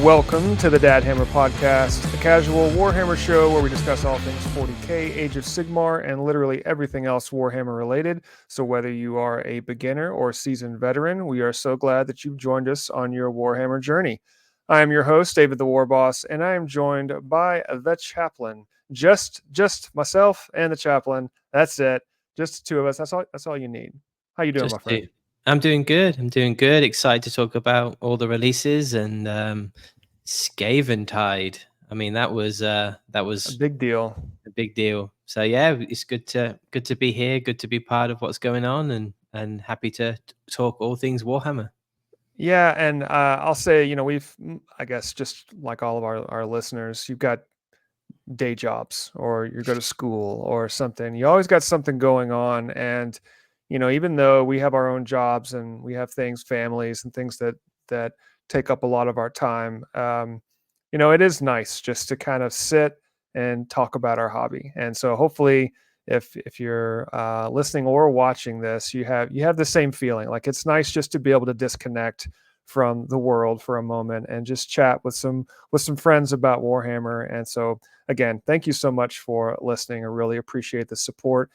Welcome to the Dad Hammer Podcast, a casual Warhammer show where we discuss all things 40k, Age of Sigmar, and literally everything else Warhammer related. So whether you are a beginner or seasoned veteran, we are so glad that you've joined us on your Warhammer journey. I am your host, David the War Boss, and I am joined by the Chaplain. Just myself and the Chaplain. That's it. Just the two of us. That's all you need. How you doing, my friend? I'm doing good. Excited to talk about all the releases and Skaventide. I mean, that was a big deal. A big deal. So yeah, it's good to be here. Good to be part of what's going on, and happy to talk all things Warhammer. Yeah, and I'll say, we've, I guess, just like all of our listeners, you've got day jobs or you go to school or something. You always got something going on, and even though we have our own jobs and we have things, families, and things that take up a lot of our time, it is nice just to kind of sit and talk about our hobby. And so hopefully, if you're listening or watching this, you have the same feeling. Like, it's nice just to be able to disconnect from the world for a moment and just chat with some friends about Warhammer. And so again, thank you so much for listening. I really appreciate the support.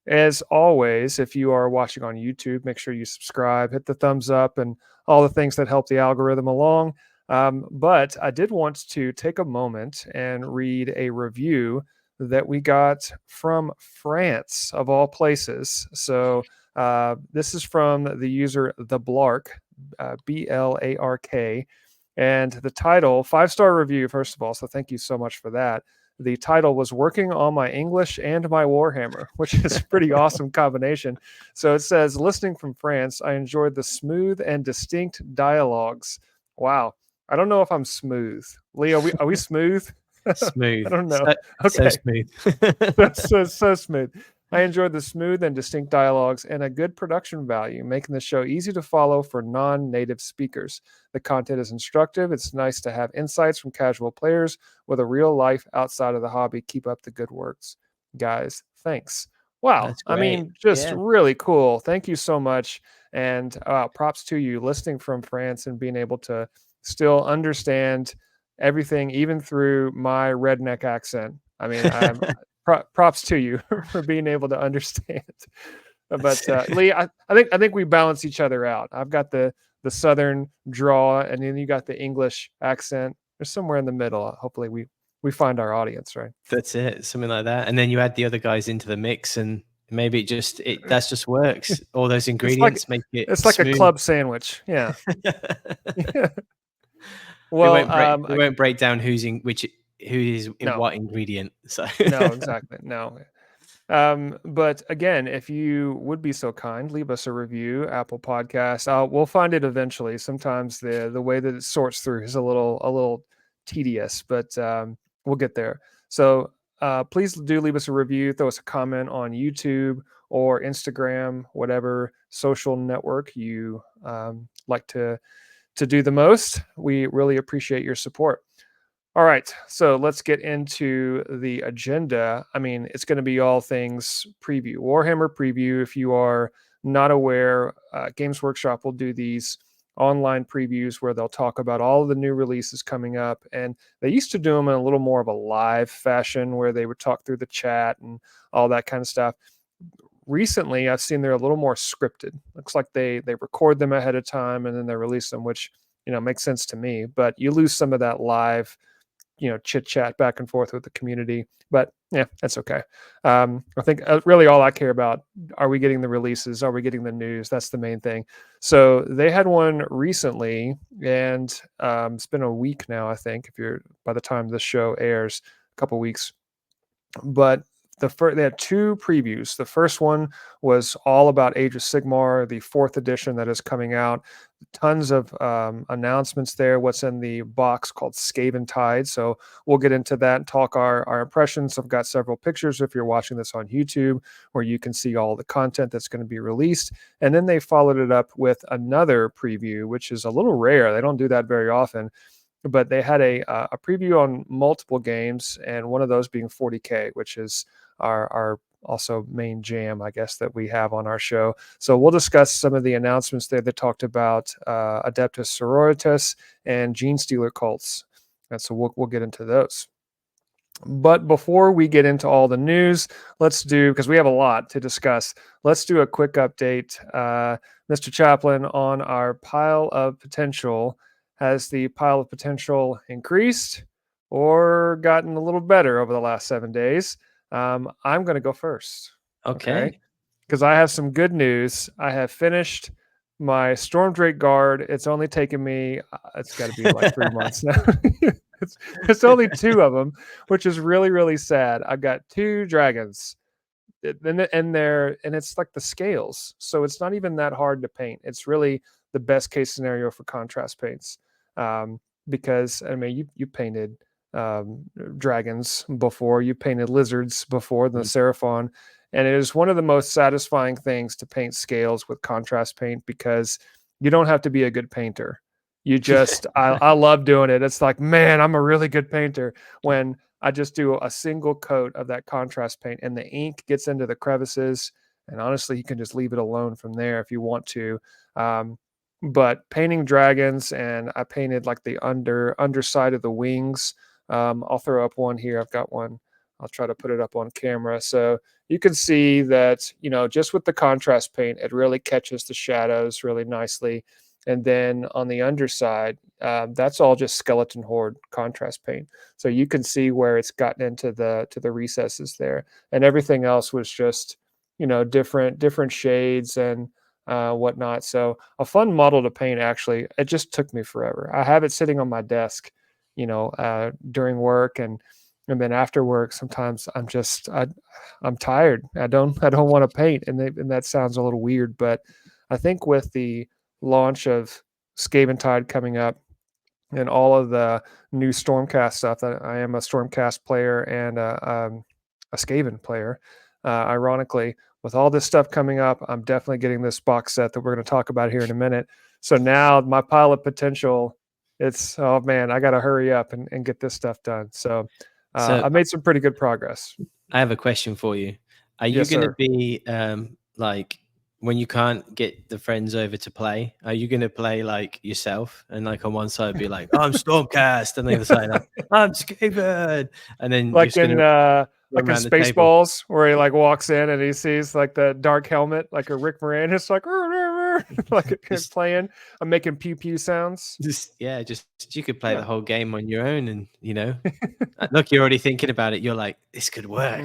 As always, if you are watching on YouTube, make sure you subscribe, hit the thumbs up, and all the things that help the algorithm along. But I did want to take a moment and read a review that we got from France, of all places. So this is from the user The Blark, BLARK, and the title, 5-star review, first of all, so thank you so much for that. The title was Working on My English and My Warhammer, which is a pretty awesome combination. So it says, listening from France, I enjoyed the smooth and distinct dialogues. Wow. I don't know if I'm smooth. Lee, are we smooth? Smooth. I don't know. So smooth. so smooth. I enjoyed the smooth and distinct dialogues and a good production value, making the show easy to follow for non-native speakers. The content is instructive. It's nice to have insights from casual players with a real life outside of the hobby. Keep up the good works, guys. Thanks. Wow. I mean, just really cool. Thank you so much. And props to you listening from France and being able to still understand everything, even through my redneck accent. I mean, props to you for being able to understand. But Lee, I think we balance each other out. I've got the southern draw, and then you got the English accent. There's somewhere in the middle. Hopefully we find our audience, right? That's it, something like that. And then you add the other guys into the mix, and maybe that just works. All those ingredients make it. It's like smooth. A club sandwich. Yeah. Yeah. Well, we won't break down who is in what ingredient. So no, exactly. No. But again, if you would be so kind, leave us a review, Apple Podcasts. We'll find it eventually. Sometimes the way that it sorts through is a little tedious, but we'll get there. So please do leave us a review. Throw us a comment on YouTube or Instagram, whatever social network you like to do the most. We really appreciate your support. All right, so let's get into the agenda. I mean, it's going to be all things preview, Warhammer preview. If you are not aware, Games Workshop will do these online previews where they'll talk about all of the new releases coming up. And they used to do them in a little more of a live fashion where they would talk through the chat and all that kind of stuff. Recently, I've seen they're a little more scripted. Looks like they record them ahead of time and then they release them, which makes sense to me. But you lose some of that live chit chat back and forth with the community, but yeah, that's okay. I think really all I care about, are we getting the releases? Are we getting the news? That's the main thing. So they had one recently, and it's been a week now, I think, by the time this show airs, a couple weeks. But they had two previews. The first one was all about Age of Sigmar, the 4th edition that is coming out. Tons of announcements there. What's in the box called Skaventide. So we'll get into that and talk our impressions. I've got several pictures if you're watching this on YouTube where you can see all the content that's going to be released. And then they followed it up with another preview, which is a little rare. They don't do that very often. But they had a preview on multiple games, and one of those being 40k, which is our also main jam, I guess, that we have on our show. So we'll discuss some of the announcements there that talked about Adeptus Sororitas and Gene Stealer cults. And so we'll get into those. But before we get into all the news, let's do, because we have a lot to discuss, let's do a quick update. Mr. Chaplin, on our pile of potential, has the pile of potential increased or gotten a little better over the last 7 days? I'm going to go first. Okay. Because I have some good news. I have finished my Stormdrake Guard. It's only taken me, it's got to be like 3 months now. it's only 2 of them, which is really, really sad. I've got 2 dragons. And it's like the scales. So it's not even that hard to paint. It's really the best case scenario for contrast paints. Because I mean, you painted dragons before, you painted lizards before, the Seraphon, and it is one of the most satisfying things to paint scales with contrast paint, because you don't have to be a good painter. You just I love doing it. It's like, man, I'm a really good painter when I just do a single coat of that contrast paint and the ink gets into the crevices, and honestly you can just leave it alone from there if you want to. But painting dragons, and I painted like the underside of the wings. I'll throw up one here. I've got one. I'll try to put it up on camera. So you can see that, just with the contrast paint, it really catches the shadows really nicely. And then on the underside, that's all just skeleton horde contrast paint. So you can see where it's gotten into the recesses there. And everything else was just, different shades and whatnot. So a fun model to paint, actually. It just took me forever. I have it sitting on my desk, during work, and then after work, sometimes I'm tired. I don't want to paint, and that sounds a little weird, but I think with the launch of Skaven Tide coming up and all of the new Stormcast stuff, that I am a Stormcast player and a Skaven player, ironically, with all this stuff coming up, I'm definitely getting this box set that we're going to talk about here in a minute. So now my pile of potential, it's, oh man, I got to hurry up and get this stuff done. So I made some pretty good progress. I have a question for you. Are you Yes, going to sir. be like, when you can't get the friends over to play, are you going to play like yourself, and like on one side be like, I'm Stormcast, and the other side like, I'm Skaven, and then you're Like just going in to run like in around the table? Spaceballs, where he like walks in and he sees like the dark helmet, like a Rick Moranis, like like it playing. I'm making pew pew sounds. Just you could play Yeah. the whole game on your own, and look, you're already thinking about it. You're like, this could work.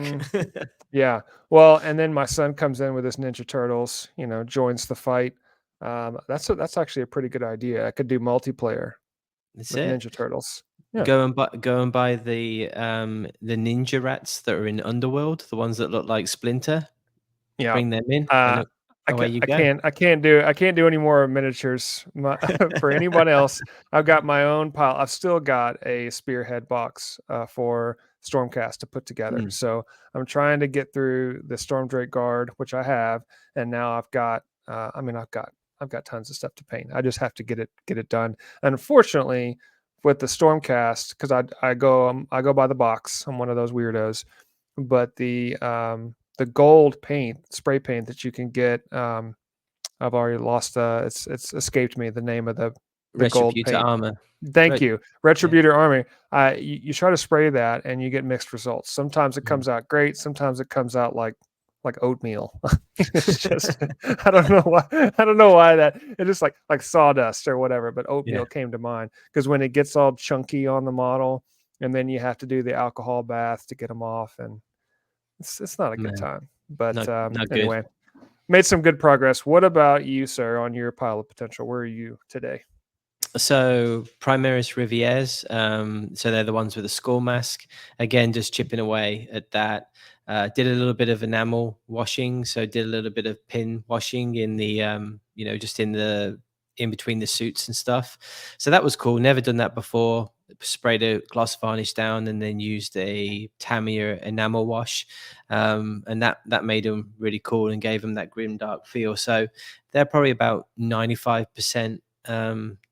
Yeah. Well, and then my son comes in with his Ninja Turtles, joins the fight. That's actually a pretty good idea. I could do multiplayer That's with it. Ninja Turtles. Yeah. Go and buy the ninja rats that are in Underworld, the ones that look like Splinter. Yeah. Bring them in, Uh, and away you I go. can't do any more miniatures for anyone else. I've got my own pile. I've still got a Spearhead box for Stormcast to put together. So I'm trying to get through the Stormdrake Guard, which I have, and now I've got. I've got tons of stuff to paint. I just have to get it done. And unfortunately, with the Stormcast, because I go by the box. I'm one of those weirdos. But the gold paint, spray paint that you can get, I've already lost. It's escaped me the name of the gold Retributor paint. armor. Thank you, Yeah. Retributor Army. You try to spray that and you get mixed results. Sometimes it comes out great. Sometimes it comes out like oatmeal. It's just I don't know why. I don't know why that. It's just like sawdust or whatever. But oatmeal came to mind because when it gets all chunky on the model, and then you have to do the alcohol bath to get them off, and it's not a good time. But Not anyway, good. made some good progress. What about you, sir, on your pile of potential? Where are you today? So Primaris Rivieres, so they're the ones with the skull mask. Again, just chipping away at that. Did a little bit of enamel washing, so did a little bit of pin washing in the, just in between the suits and stuff. So that was cool. Never done that before. Sprayed a gloss varnish down and then used a Tamiya enamel wash, and that made them really cool and gave them that grim dark feel. So they're probably about 95%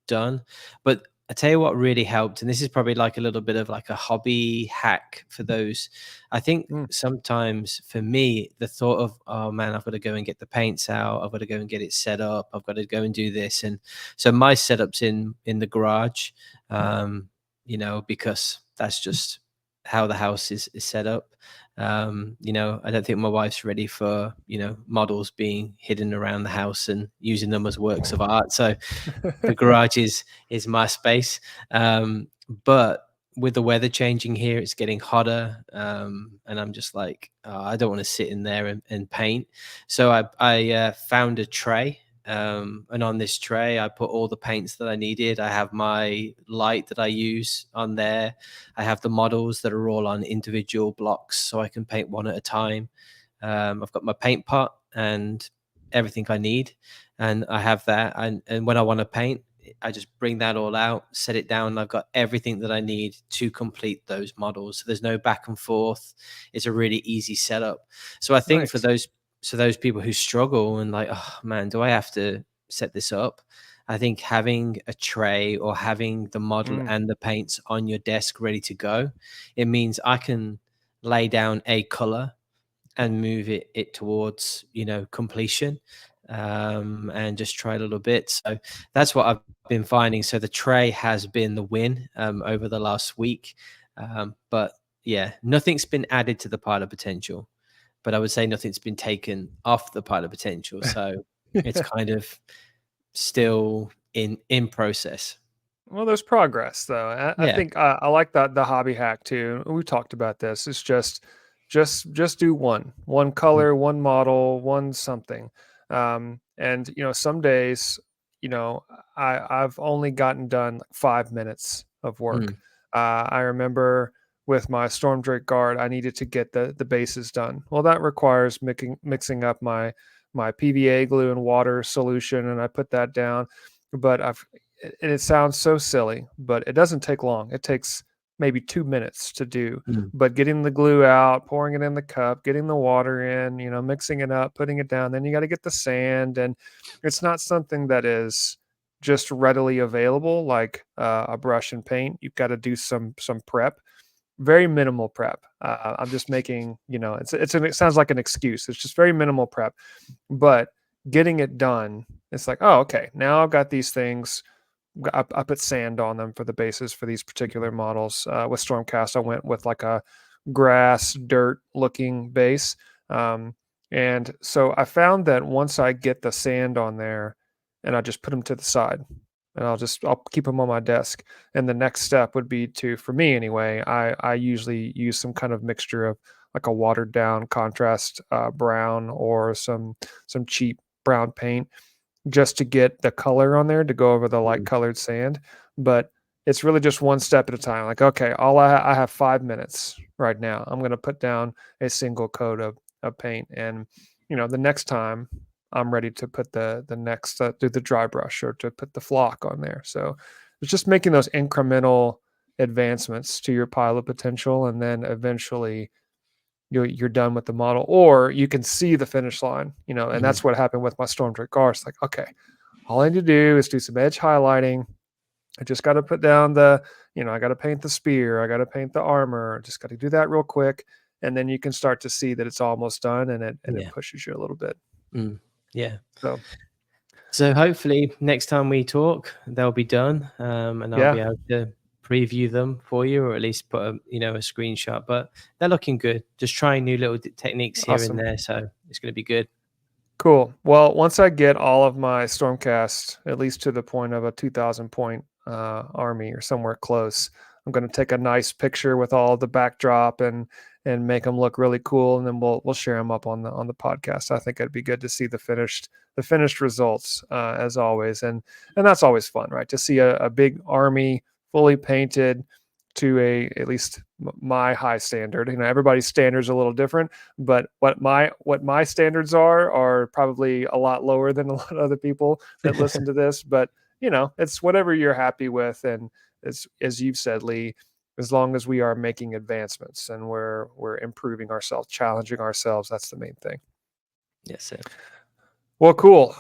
done. But I tell you what really helped, and this is probably like a little bit of like a hobby hack for those. I think Mm. sometimes for me, the thought of, oh man, I've got to go and get the paints out, I've got to go and get it set up, I've got to go and do this, and so my setup's in the garage, because that's just how the house is set up. I don't think my wife's ready for models being hidden around the house and using them as works of art. So the garage is my space. But with the weather changing here, it's getting hotter, and I'm just like, oh, I don't want to sit in there and paint. So I found a tray, and on this tray, I put all the paints that I needed. I have my light that I use on there. I have the models that are all on individual blocks, so I can paint one at a time. I've got my paint pot and everything I need, and I have that. And when I want to paint, I just bring that all out, set it down, and I've got everything that I need to complete those models. So there's no back and forth. It's a really easy setup. So I think for Nice. those people who struggle and like, oh man, do I have to set this up? I think having a tray or having the model Mm. and the paints on your desk ready to go, it means I can lay down a color and move it towards completion, and just try a little bit. So that's what I've been finding. So the tray has been the win over the last week, but yeah, nothing's been added to the pile of potential, but I would say nothing's been taken off the pile of potential. So it's Yeah. kind of still in process. Well, there's progress though. I Yeah. think I like that the hobby hack too. We talked about this. It's just do one Mm, color, one model, one something. And some days, I've only gotten done like 5 minutes of work. mm, I remember with my Storm Drake Guard, I needed to get the bases done. Well, that requires mixing up my PVA glue and water solution, and I put that down. But and it sounds so silly, but it doesn't take long. It takes maybe 2 minutes to do. mm, But getting the glue out, pouring it in the cup, getting the water in, mixing it up, putting it down, then you got to get the sand. And it's not something that is just readily available like a brush and paint. You've got to do some prep, very minimal prep. I'm just making, it sounds like an excuse. It's just very minimal prep, but getting it done, it's like, oh, okay, now I've got these things. I put sand on them for the bases for these particular models. With Stormcast, I went with like a grass, dirt looking base. Um, and so I found that once I get the sand on there and I just put them to the side and I'll keep them on my desk. And the next step would be for me anyway, I usually use some kind of mixture of like a watered down contrast brown or some cheap brown paint just to get the color on there to go over the light mm. colored sand. But it's really just one step at a time. Like, okay, I have 5 minutes right now. I'm going to put down a single coat of paint. And, the next time I'm ready to put the next, do the dry brush or to put the flock on there. So it's just making those incremental advancements to your pile of potential. And then eventually you're done with the model, or you can see the finish line, and Mhm. that's what happened with my Storm Drake car. It's like, okay, all I need to do is do some edge highlighting. I just got to put down I got to paint the spear. I got to paint the armor. Just got to do that real quick. And then you can start to see that it's almost done and it Yeah. pushes you a little bit. Mm. Yeah. So So hopefully next time we talk, they'll be done, and I'll yeah, be able to preview them for you, or at least put a screenshot. But they're looking good. Just trying new little techniques here and awesome. there, so it's going to be good. Cool. Well, once I get all of my Stormcast, at least to the point of a 2,000 point army or somewhere close, I'm going to take a nice picture with all the backdrop and make them look really cool, and then we'll share them up on the podcast. I think it'd be good to see the finished results as always, and that's always fun, right? To see a big army fully painted to at least my high standard. Everybody's standards are a little different, but what my standards are probably a lot lower than a lot of other people that listen to this. But it's whatever you're happy with, and as you've said, Lee, as long as we are making advancements and we're improving ourselves, challenging ourselves, that's the main thing. Yes, sir. Well, cool.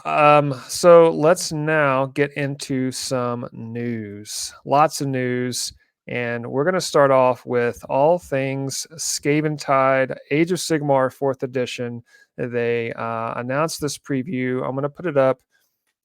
So let's now get into some news. Lots of news. And we're going to start off with all things Skaven Tide, Age of Sigmar 4th edition. They announced this preview. I'm going to put it up,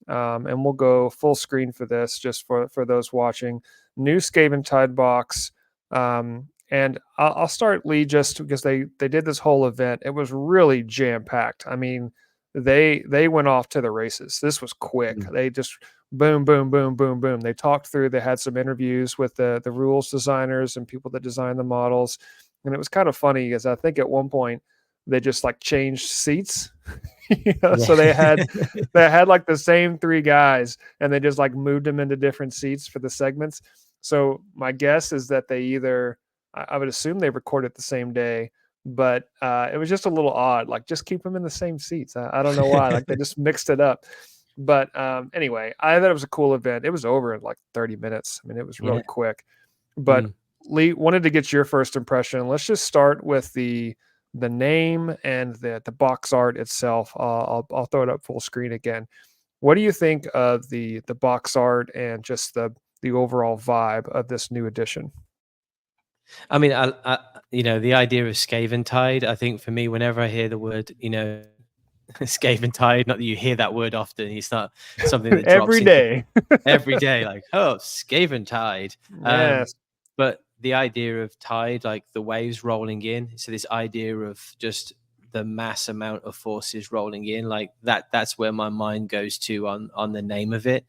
and we'll go full screen for this just for those watching. New Skaven Tide box. And I'll start, Lee, just because they did this whole event. It was really jam packed. I mean, they went off to the races. This was quick. Mm. They just boom, boom, boom, boom, boom. They talked through. They had some interviews with the rules designers and people that design the models, and it was kind of funny because I think at one point they just like changed seats. Yeah. So they had like the same three guys, and they just like moved them into different seats for the segments. So my guess is that they either I would assume they recorded the same day, but it was just a little odd. Like, just keep them in the same seats. I don't know why. Like, they just mixed it up. But anyway, I thought it was a cool event. It was over in like 30 minutes. I mean, it was Yeah. really quick. But Mm. Lee, wanted to get your first impression. Let's just start with the name and the box art itself. I'll throw it up full screen again. What do you think of the box art and just the overall vibe of this new edition? I mean, the idea of Skaven Tide, I think for me, whenever I hear the word, Skaven Tide, not that you hear that word often, it's not something that drops Every into day. every day, like, oh, Skaven Tide. Yes. But the idea of tide, like the waves rolling in, so this idea of just the mass amount of forces rolling in, like that's where my mind goes to on the name of it.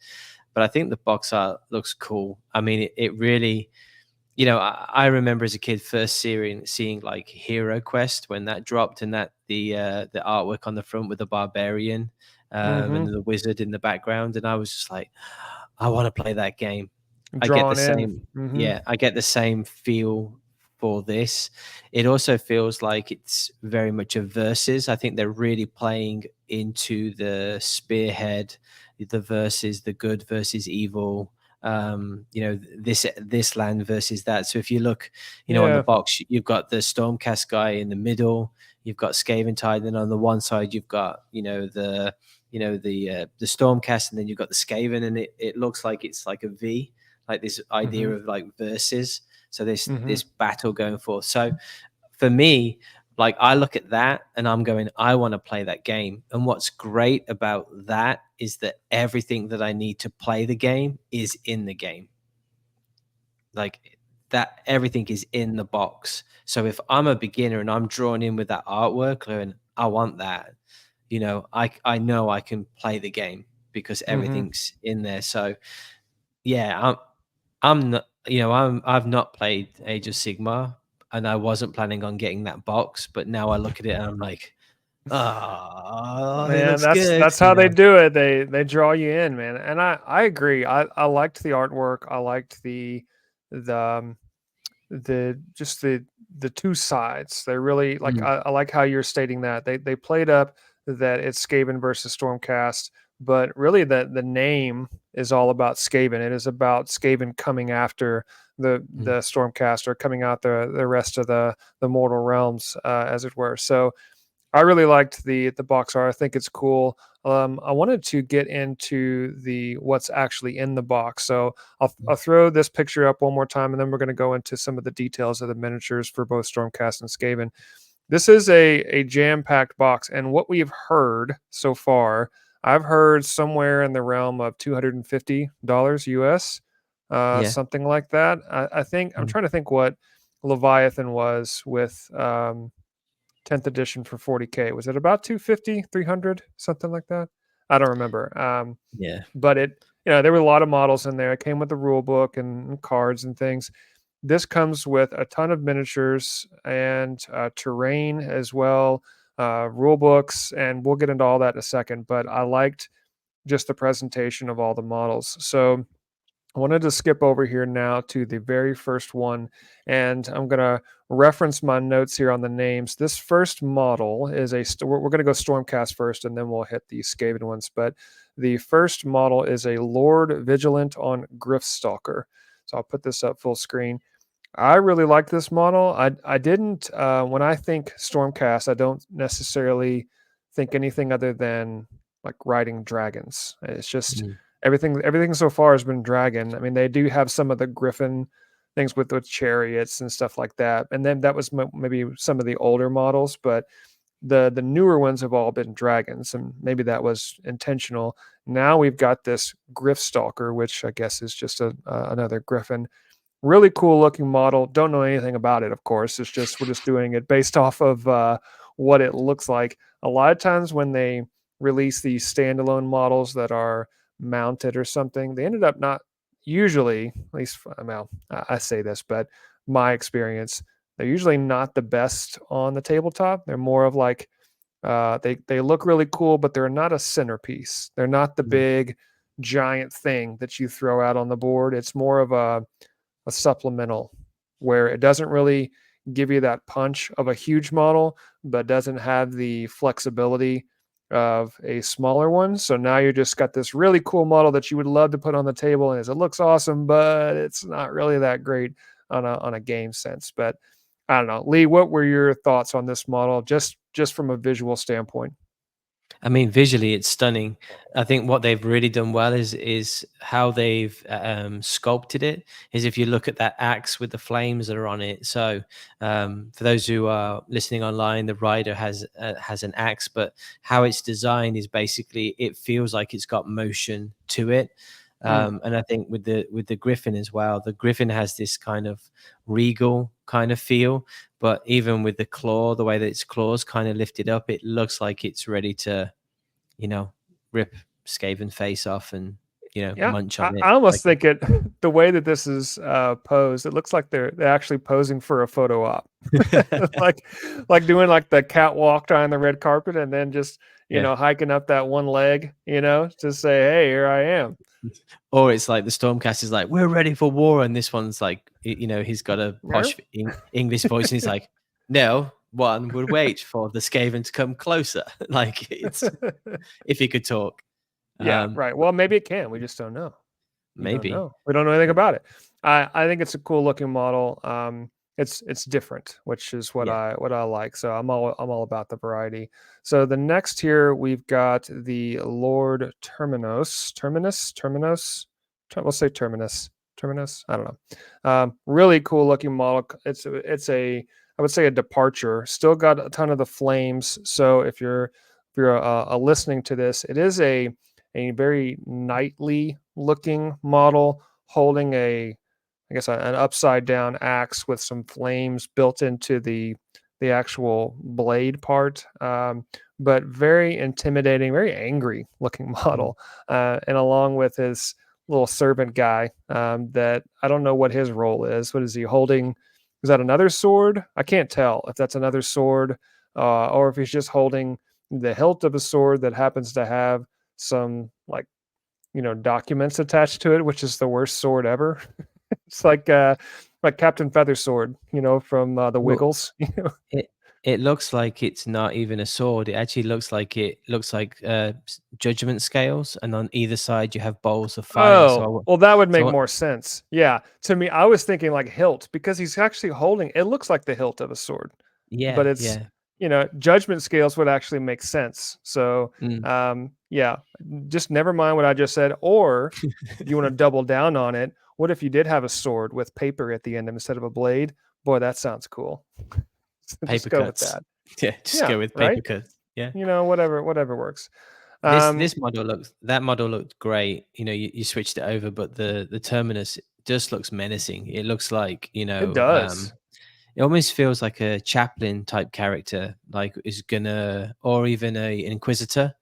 But I think the box art looks cool. I mean, it really, I remember as a kid first seeing like Hero Quest when that dropped, and that the artwork on the front with the barbarian and Mm-hmm. the wizard in the background, and I was just like, I want to play that game. I get the Drawn in. same, Mm-hmm. yeah, I get the same feel for this. It also feels like it's very much a versus. I think they're really playing into the spearhead, the versus the good versus evil. This land versus that. So if you look, on the Yeah. box, you've got the Stormcast guy in the middle. You've got Skaven Tide, and on the one side you've got the Stormcast, and then you've got the Skaven, and it looks like it's like a V, like this idea Mm-hmm. of like versus. So this Mm-hmm. this battle going forth. So for me, like I look at that and I'm going, I want to play that game. And what's great about that is that everything that I need to play the game is in the game. Like that, everything is in the box. So if I'm a beginner and I'm drawn in with that artwork and I want that, I know I can play the game because Mm-hmm. everything's in there. So yeah, I'm not, I've not played Age of Sigmar, and I wasn't planning on getting that box, but now I look at it and I'm like, oh, it Man, looks that's good, that's how they do it. They draw you in, man. And I agree. I liked the artwork. I liked the just the two sides. They really like. Mm, I like how you're stating that they played up that it's Skaven versus Stormcast, but really the name is all about Skaven. It is about Skaven coming after mm, the Stormcast, or coming out the rest of the mortal realms, as it were. So I really liked the box art. I think it's cool. I wanted to get into the what's actually in the box, so I'll throw this picture up one more time, and then we're going to go into some of the details of the miniatures for both Stormcast and Skaven. This is a jam packed box, and what we've heard so far, I've heard somewhere in the realm of $250 US, yeah. something like that. I think I'm Mm, trying to think what Leviathan was with 10th edition for 40K. Was it about 250, 300, something like that? I don't remember. yeah. But there were a lot of models in there. It came with the rule book and cards and things. This comes with a ton of miniatures and terrain as well, rule books, and we'll get into all that in a second. But I liked just the presentation of all the models. So I wanted to skip over here now to the very first one, and I'm going to reference my notes here on the names. This first model is we're going to go Stormcast first, and then we'll hit the Skaven ones. But the first model is a Lord Vigilant on Griffstalker. So I'll put this up full screen. I really like this model. I didn't when I think Stormcast, I don't necessarily think anything other than like riding dragons. It's just Mm. everything so far has been dragon. I mean, they do have some of the griffin things with chariots and stuff like that, and then that was maybe some of the older models, but the newer ones have all been dragons, and maybe that was intentional. Now we've got this Griff Stalker, which I guess is just another griffin. Really cool looking model. Don't know anything about it, of course. It's just we're just doing it based off of what it looks like. A lot of times when they release these standalone models that are mounted or something, they ended up not usually, at least well, I say this, but my experience, they're usually not the best on the tabletop. They're more of like they look really cool, but they're not a centerpiece. They're not the Mm. big giant thing that you throw out on the board. It's more of a supplemental where it doesn't really give you that punch of a huge model, but doesn't have the flexibility of a smaller one. So now you just got this really cool model that you would love to put on the table, and it looks awesome, but it's not really that great on a game sense. But I don't know, Lee, what were your thoughts on this model, just from a visual standpoint? I mean, visually, it's stunning. I think what they've really done well is how they've sculpted it. Is if you look at that axe with the flames that are on it. So, for those who are listening online, the rider has an axe, but how it's designed is basically it feels like it's got motion to it. Mm, And I think with the griffin as well, the griffin has this kind of regal kind of feel, but even with the claw, the way that its claws kind of lifted up, it looks like it's ready to, you know, rip Skaven face off and, yeah, munch on I it. almost Like, think it the way that this is posed, it looks like they're actually posing for a photo op. like like doing like the catwalk on the red carpet and then just yeah. hiking up that one leg, to say, hey, here I am. Or it's like the Stormcaster's like, we're ready for war. And this one's like, he's got a Yeah. posh English voice and he's like, no, one would wait for the Skaven to come closer. Like, it's if he could talk. Yeah, Um, right. Well, maybe it can. We just don't know. You don't Maybe. know. We don't know anything about it. I think it's a cool looking model. It's different, which is Yeah. what I like. So I'm all about the variety. So the next here we've got the Lord Terminus. We'll say Terminus. I don't know. Really cool looking model. It's I would say a departure. Still got a ton of the flames. So if you're listening to this, it is a very knightly looking model holding I guess an upside down axe with some flames built into the actual blade part. But very intimidating, very angry looking Mm. model. And along with his little servant guy, that I don't know what his role is. What is he holding? Is that another sword? I can't tell if that's another sword, or if he's just holding the hilt of a sword that happens to have some like documents attached to it, which is the worst sword ever. It's like Captain Feathersword, from the Well, Wiggles. it it looks like it's not even a sword. It looks like judgment scales, and on either side you have bowls of fire. Oh, well, that would make more sense. Yeah, to me, I was thinking like hilt because he's actually holding. It looks like the hilt of a sword, but yeah, it's yeah. judgment scales would actually make sense. So, Mm. yeah, just never mind what I just said. Or if you want to double down on it, what if you did have a sword with paper at the end instead of a blade? Boy, that sounds cool. So just Paper go with cuts. that. Yeah, just Yeah, go with paper right. cuts. Yeah. Whatever works. This Um, model looks that model looked great. You switched it over, but the terminus just looks menacing. It looks like, it does. it almost feels like a chaplain type character, like is gonna, or even a inquisitor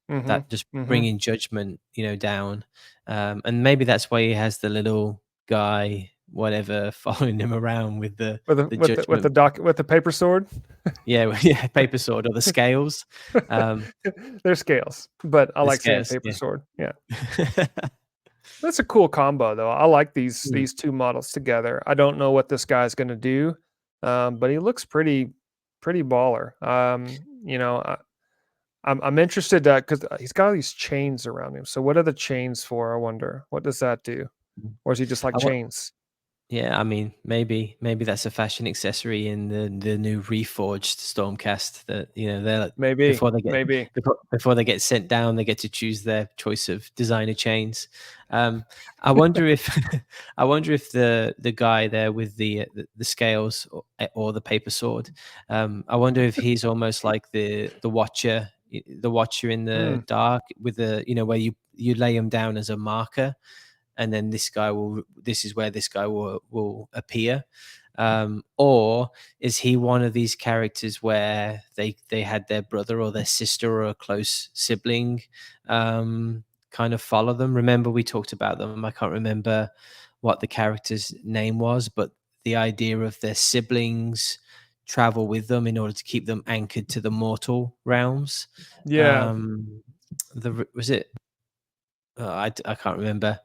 Mm-hmm. that just Mm-hmm. bringing judgment, down. And maybe that's why he has the little guy, whatever, following him around with the With the judgment. with the paper sword. Yeah, yeah, paper sword or the scales. Um, They're scales, but I the like saying scales, paper yeah. sword. Yeah. That's a cool combo, though. I like Mm. these two models together. I don't know what this guy's going to do, but he looks pretty baller. I'm interested because he's got all these chains around him. So what are the chains for? I wonder. What does that do? Or is he just like I wa chains? Yeah, I mean, maybe that's a fashion accessory in the new reforged Stormcast that, they're like, Maybe, before they get maybe. before they get sent down, they get to choose their choice of designer chains. I wonder if I wonder if the guy there with the scales or the paper sword, I wonder if he's almost like the watcher, the watcher in the Mm, dark with the, where you lay him down as a marker, and then this is where this guy will appear, or is he one of these characters where they had their brother or their sister or a close sibling kind of follow them? Remember, we talked about them. I can't remember what the character's name was, but the idea of their siblings travel with them in order to keep them anchored to the mortal realms. yeah. um was it, I can't remember.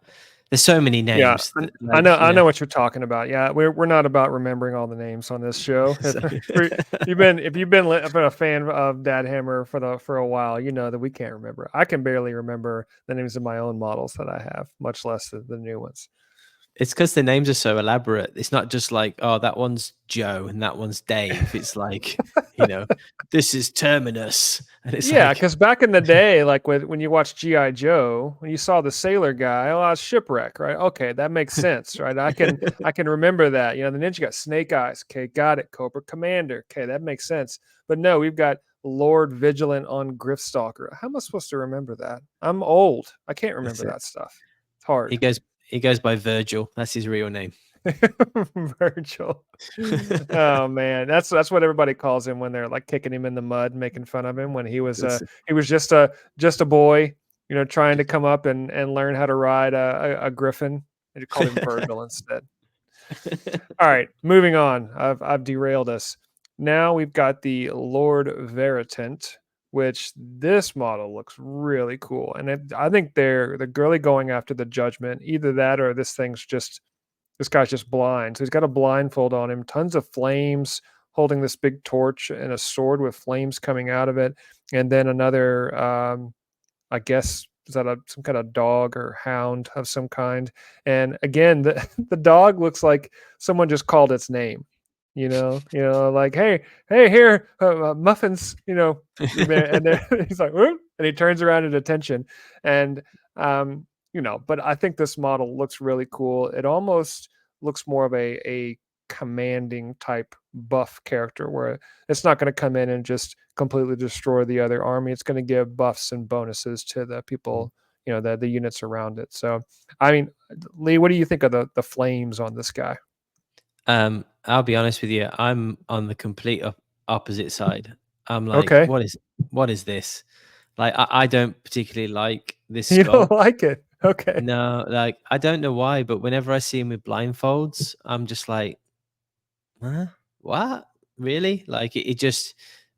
There's so many Yeah, names that, I like, know, I know what you're talking about. Yeah, we're not about remembering all the names on this show. so If you've been a fan of Dad Hammer for a while, you know that we can't remember. I can barely remember the names of my own models that I have, much less the new ones. it's because the names are so elaborate. It's not just like, oh, that one's Joe and that one's Dave. It's like, you know, this is Terminus, and it's Yeah, like, because back in the day, like when you watched GI Joe, when you saw the sailor guy, oh, it's shipwreck, right? Okay, that makes sense, right? I can remember that. You know, the ninja got Snake Eyes. Okay, got it. Cobra Commander. Okay, that makes sense. But no, we've got Lord Vigilant on Griftstalker. How am I supposed to remember that? I'm old. I can't that's remember it. that stuff. It's hard. He goes he goes by Virgil. That's his real name. Virgil. Oh man, that's what everybody calls him when they're like kicking him in the mud, making fun of him when That's he was just a boy, you know, trying to come up and learn how to ride a griffin. They called him Virgil instead. All right, moving on. I've derailed us. Now we've got the Lord Veritant, which this model looks really cool, and I think they're really going after the Judgment. Either that or this guy's just blind. So he's got a blindfold on him, tons of flames, holding this big torch and a sword with flames coming out of it, and then another, I guess, is that some kind of dog or hound of some kind? And again, the the dog looks like someone just called its name. Like, hey, here, muffins. And then he's like, "Whoop," and he turns around at attention, and But I think this model looks really cool. It almost looks more of a commanding type buff character where it's not going to come in and just completely destroy the other army. It's going to give buffs and bonuses to the people, the units around it. So, I mean, Lee, what do you think of the flames on this guy? I'll be honest with you. I'm on the complete opposite side. I'm like, Okay, what is this? Like, I don't particularly like this you don't sculpt. like it. Okay, No, like, I don't know why, but whenever I see him with blindfolds, I'm just like, huh? What? Really? Like, it just,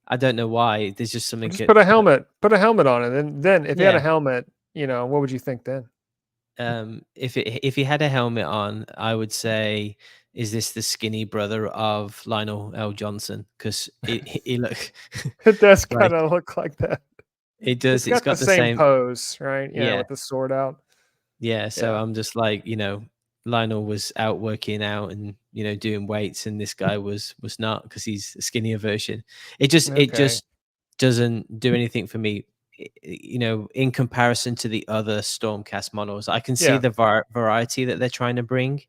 I don't know why. There's just well, something just put a helmet on it, and then if he had a yeah. helmet, what would you think then? If he had a helmet on, I would say, is this the skinny brother of Lionel L. Johnson? Because he look It does kind like of look like that. it It's does. It's got the got the same same, pose, right? Yeah, yeah, with the sword out. yeah. So Yeah. I'm just like, Lionel was out working out and, doing weights, and this guy was not, because he's a skinnier version. It just Okay. doesn't do anything for me. In comparison to the other Stormcast models, I can see Yeah. the variety that they're trying to bring.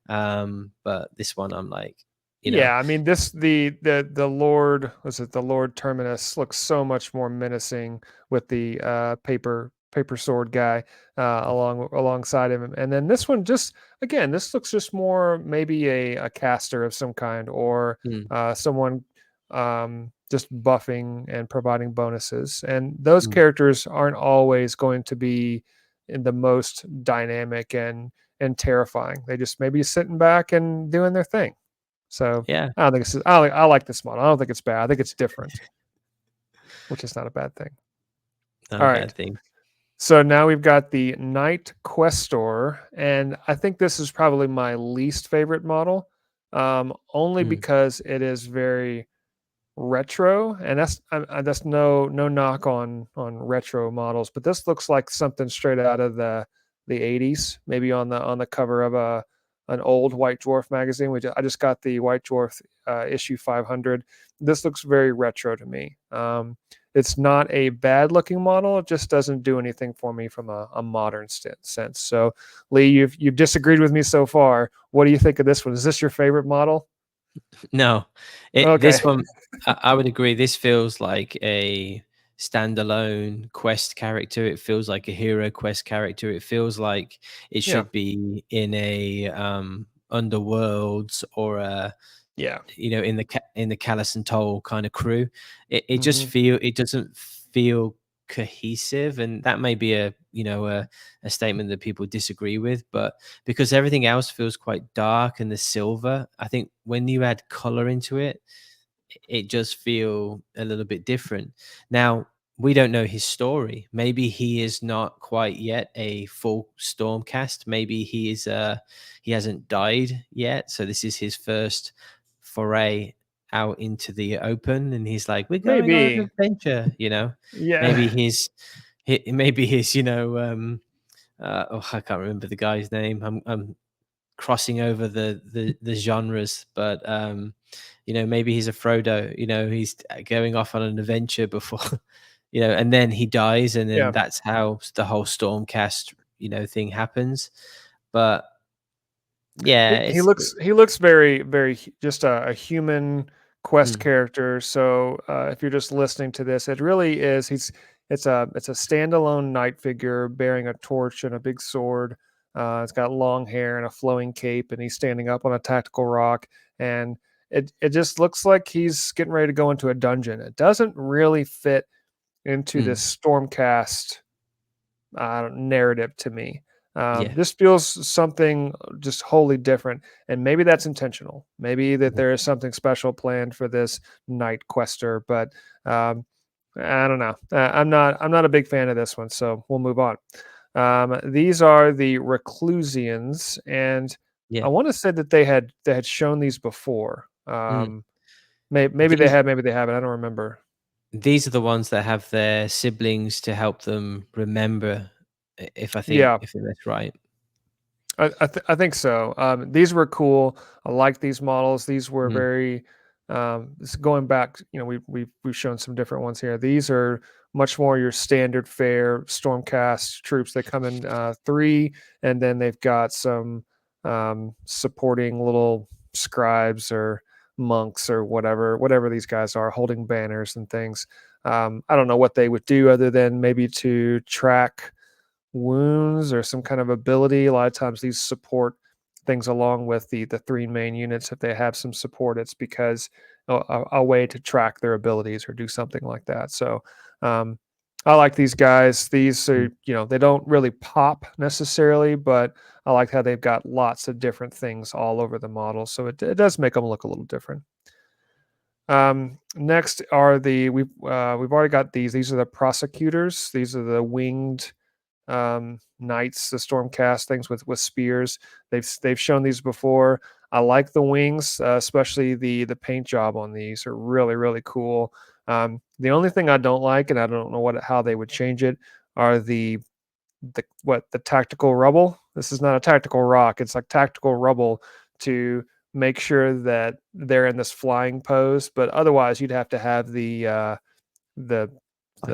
But this one, I'm like, Yeah, I mean this the Lord, was it the Lord Terminus, looks so much more menacing with the paper sword guy alongside him. And then this one, just again, this looks just more maybe a caster of some kind, or mm, someone just buffing and providing bonuses. And those mm, characters aren't always going to be in the most dynamic and terrifying. They just maybe sitting back and doing their thing. So yeah, I don't think it's. I like this model. I don't think it's bad. I think it's different, which is not a bad thing. not All a right. bad thing. So now we've got the Knight Questor, and I think this is probably my least favorite model, only Mm, because it is very retro, and that's no knock on retro models, but this looks like something straight out of the '80s, maybe on the cover of an old White Dwarf magazine. I just got the White Dwarf issue 500. This looks very retro to me. It's not a bad looking model. It just doesn't do anything for me from a modern sense. So, Lee, you've disagreed with me so far. What do you think of this one? Is this your favorite model? No, Okay. this one, I would agree. This feels like a standalone quest character. It feels like a hero quest character. It feels like it Yeah. should be in a underworlds or a, Yeah. in the Callus and Toll kind of crew. Hmm. It doesn't feel cohesive, and that may be a statement that people disagree with, but because everything else feels quite dark and the silver, I think when you add color into it, it just feel a little bit different. Now, we don't know his story. Maybe he is not quite yet a full Stormcast. Maybe he hasn't died yet. So this is his first foray out into the open, and he's like, "We're going on an Maybe. adventure." Yeah. Maybe maybe his, oh, I can't remember the guy's name. I'm crossing over the genres, but maybe he's a Frodo. He's going off on an adventure before, and then he dies, and then Yeah. that's how the whole Stormcast thing happens. But yeah, He looks very very just a human quest mm, character. So if you're just listening to this, it really is. It's a standalone knight figure bearing a torch and a big sword. It's got long hair and a flowing cape, and he's standing up on a tactical rock. And it just looks like he's getting ready to go into a dungeon. It doesn't really fit into mm, this Stormcast narrative to me. yeah, This feels something just wholly different, and maybe that's intentional. Maybe that yeah, there is something special planned for this night quester, but um, I don't know. I'm not a big fan of this one, so we'll move on. These are the Reclusians, and I yeah. want to say that they had shown these before. Mm. Maybe they These have, maybe they haven't. I don't remember. these are the ones that have their siblings to help them remember. Yeah, If that's right. I think so. These were cool. I like these models. These were Mm, very. This going back, we've shown some different ones here. These are much more your standard fare Stormcast troops. They come in three, and then they've got some supporting little scribes or monks or whatever these guys are, holding banners and things. I don't know what they would do other than maybe to track wounds or some kind of ability. A lot of times these support things along with the three main units. If they have some support, it's because a way to track their abilities or do something like that. So um, I like these guys. These mm, are, they don't really pop necessarily, but I like how they've got lots of different things all over the model. So it does make them look a little different. Next are we've already got these. These are the prosecutors. These are the winged knights, the stormcast things with spears. They've shown these before. I like the wings, especially the paint job on these are really really cool. The only thing I don't like, and I don't know how they would change it, are the tactical rubble. This is not a tactical rock. It's like tactical rubble to make sure that they're in this flying pose. But otherwise, you'd have to have the light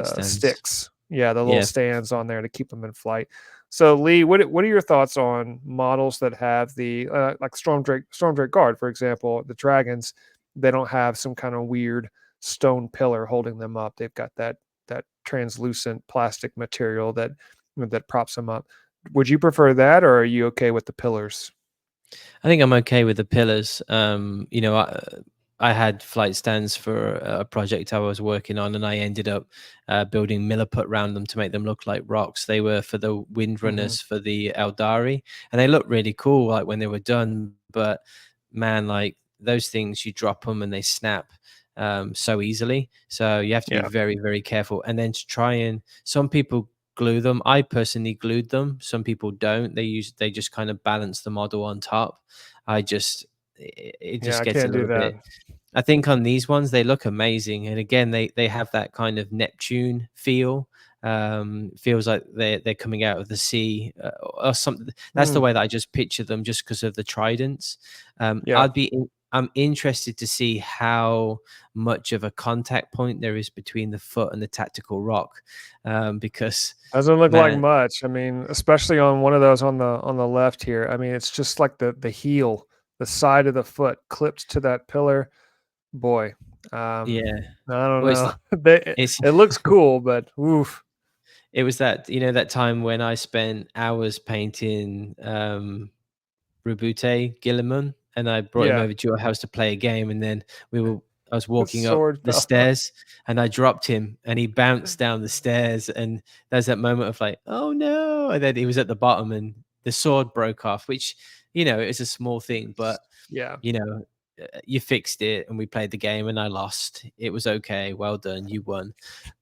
stands. sticks. Yeah, the little Yeah. stands on there to keep them in flight. So Lee, what are your thoughts on models that have the like Stormdrake Guard, for example, the dragons? They don't have some kind of weird stone pillar holding them up. They've got that translucent plastic material that props them up. Would you prefer that, or are you okay with the pillars? I think I'm okay with the pillars. I had flight stands for a project I was working on, and I ended up building milliput around them to make them look like rocks. They were for the Hmm. windrunners for the Eldari, and they looked really cool, like when they were done. But man, like those things, you drop them and they snap so easily. So you have to be Yeah, very, very careful. And then to try and some people glue them. I personally glued them. Some people don't. They just kind of balance the model on top. It yeah, just I gets a can't do little that. bit. I think on these ones they look amazing, and again they have that kind of Neptune feel. Feels like they're coming out of the sea, or something. That's the way that I just picture them, just because of the tridents. Yeah. I'm interested to see how much of a contact point there is between the foot and the tactical rock, because Doesn't look like man, much. I mean, especially on one of those on the left here. I mean, it's just like the heel, the side of the foot clipped to that pillar. Boy, yeah. I don't Well, know. They, it's it looks cool, but oof. it was that, that time when I spent hours painting Rubute Gilliman, and I brought him Yeah, over to your house to play a game, and then I was the walking up sword the fell off. stairs, and I dropped him, and he bounced down the stairs, and there's that moment of like, "Oh, no," and then he was at the bottom, and the sword broke off, which, it was a small thing, but Yeah, you know, you fixed it and we played the game and I lost. It was okay. Well done. You won.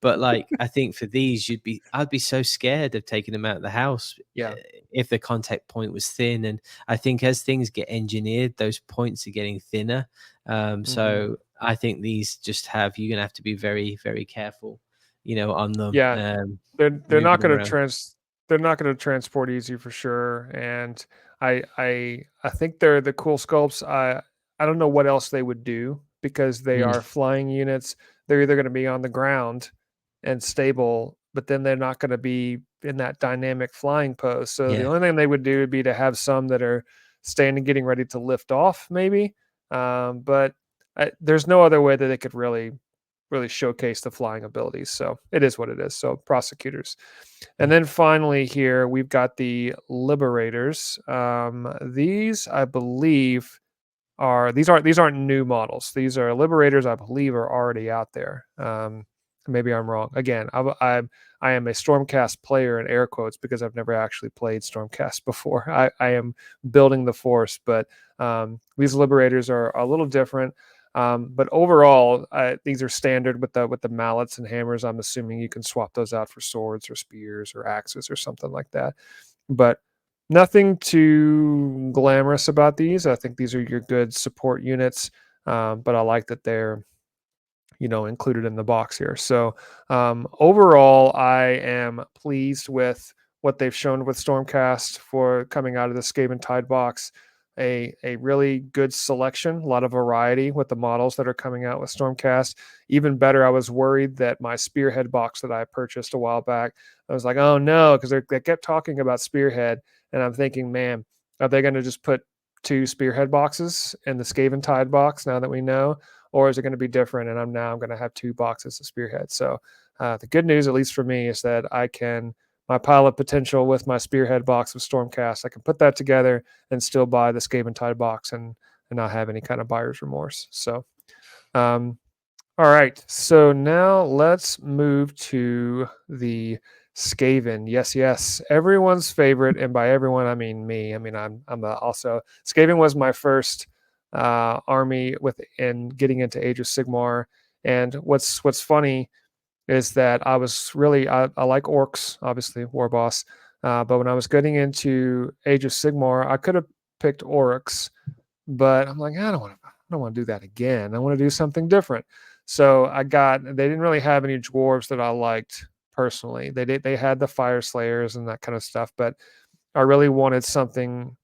But like, I think for these, I'd be so scared of taking them out of the house, yeah. if the contact point was thin. And I think as things get engineered, those points are getting thinner. Mhm. So I think these you're going to have to be very, very careful, on them, Yeah, they're moving not them gonna around. they're not gonna transport easy for sure, and I think they're the cool sculpts. I don't know what else they would do because they Mm, are flying units. They're either gonna be on the ground and stable, but then they're not gonna be in that dynamic flying pose. So the yeah. only thing they would do would be to have some that are standing, getting ready to lift off, maybe. But there's no other way that they could really showcase the flying abilities. So it is what it is. So prosecutors. And Mm, then finally here we've got the liberators. These I believe these aren't new models. These are liberators I believe are already out there. Maybe I'm wrong. Again, I am a Stormcast player in air quotes because I've never actually played Stormcast before. I am building the force, but these liberators are a little different. But overall, these are standard with the mallets and hammers. I'm assuming you can swap those out for swords or spears or axes or something like that. But nothing too glamorous about these. I think these are your good support units, but I like that they're included in the box here. So overall, I am pleased with what they've shown with Stormcast for coming out of the Skaven Tide box. A really good selection, a lot of variety with the models that are coming out with Stormcast. Even better, I was worried that my Spearhead box that I purchased a while back, I was like, oh no, because they kept talking about Spearhead, and I'm thinking, man, are they going to just put two Spearhead boxes in the Skaven Tide box now that we know? Or is it going to be different? And I'm going to have two boxes of Spearhead. So the good news, at least for me, is that my pilot potential with my Spearhead box of Stormcast, I can put that together and still buy the Skaven Tide box and not have any kind of buyer's remorse. So, um, all right. So now let's move to the Skaven. Yes, yes, everyone's favorite, and by everyone I mean me. I mean I'm also Skaven was my first army in getting into Age of Sigmar. And what's funny is that I like orcs, obviously war boss, but when I was getting into Age of Sigmar, I could have picked orcs, but I'm like, I don't want to do that again. I want to do something different. So they didn't really have any dwarves that I liked personally. They had the fire slayers and that kind of stuff, but I really wanted something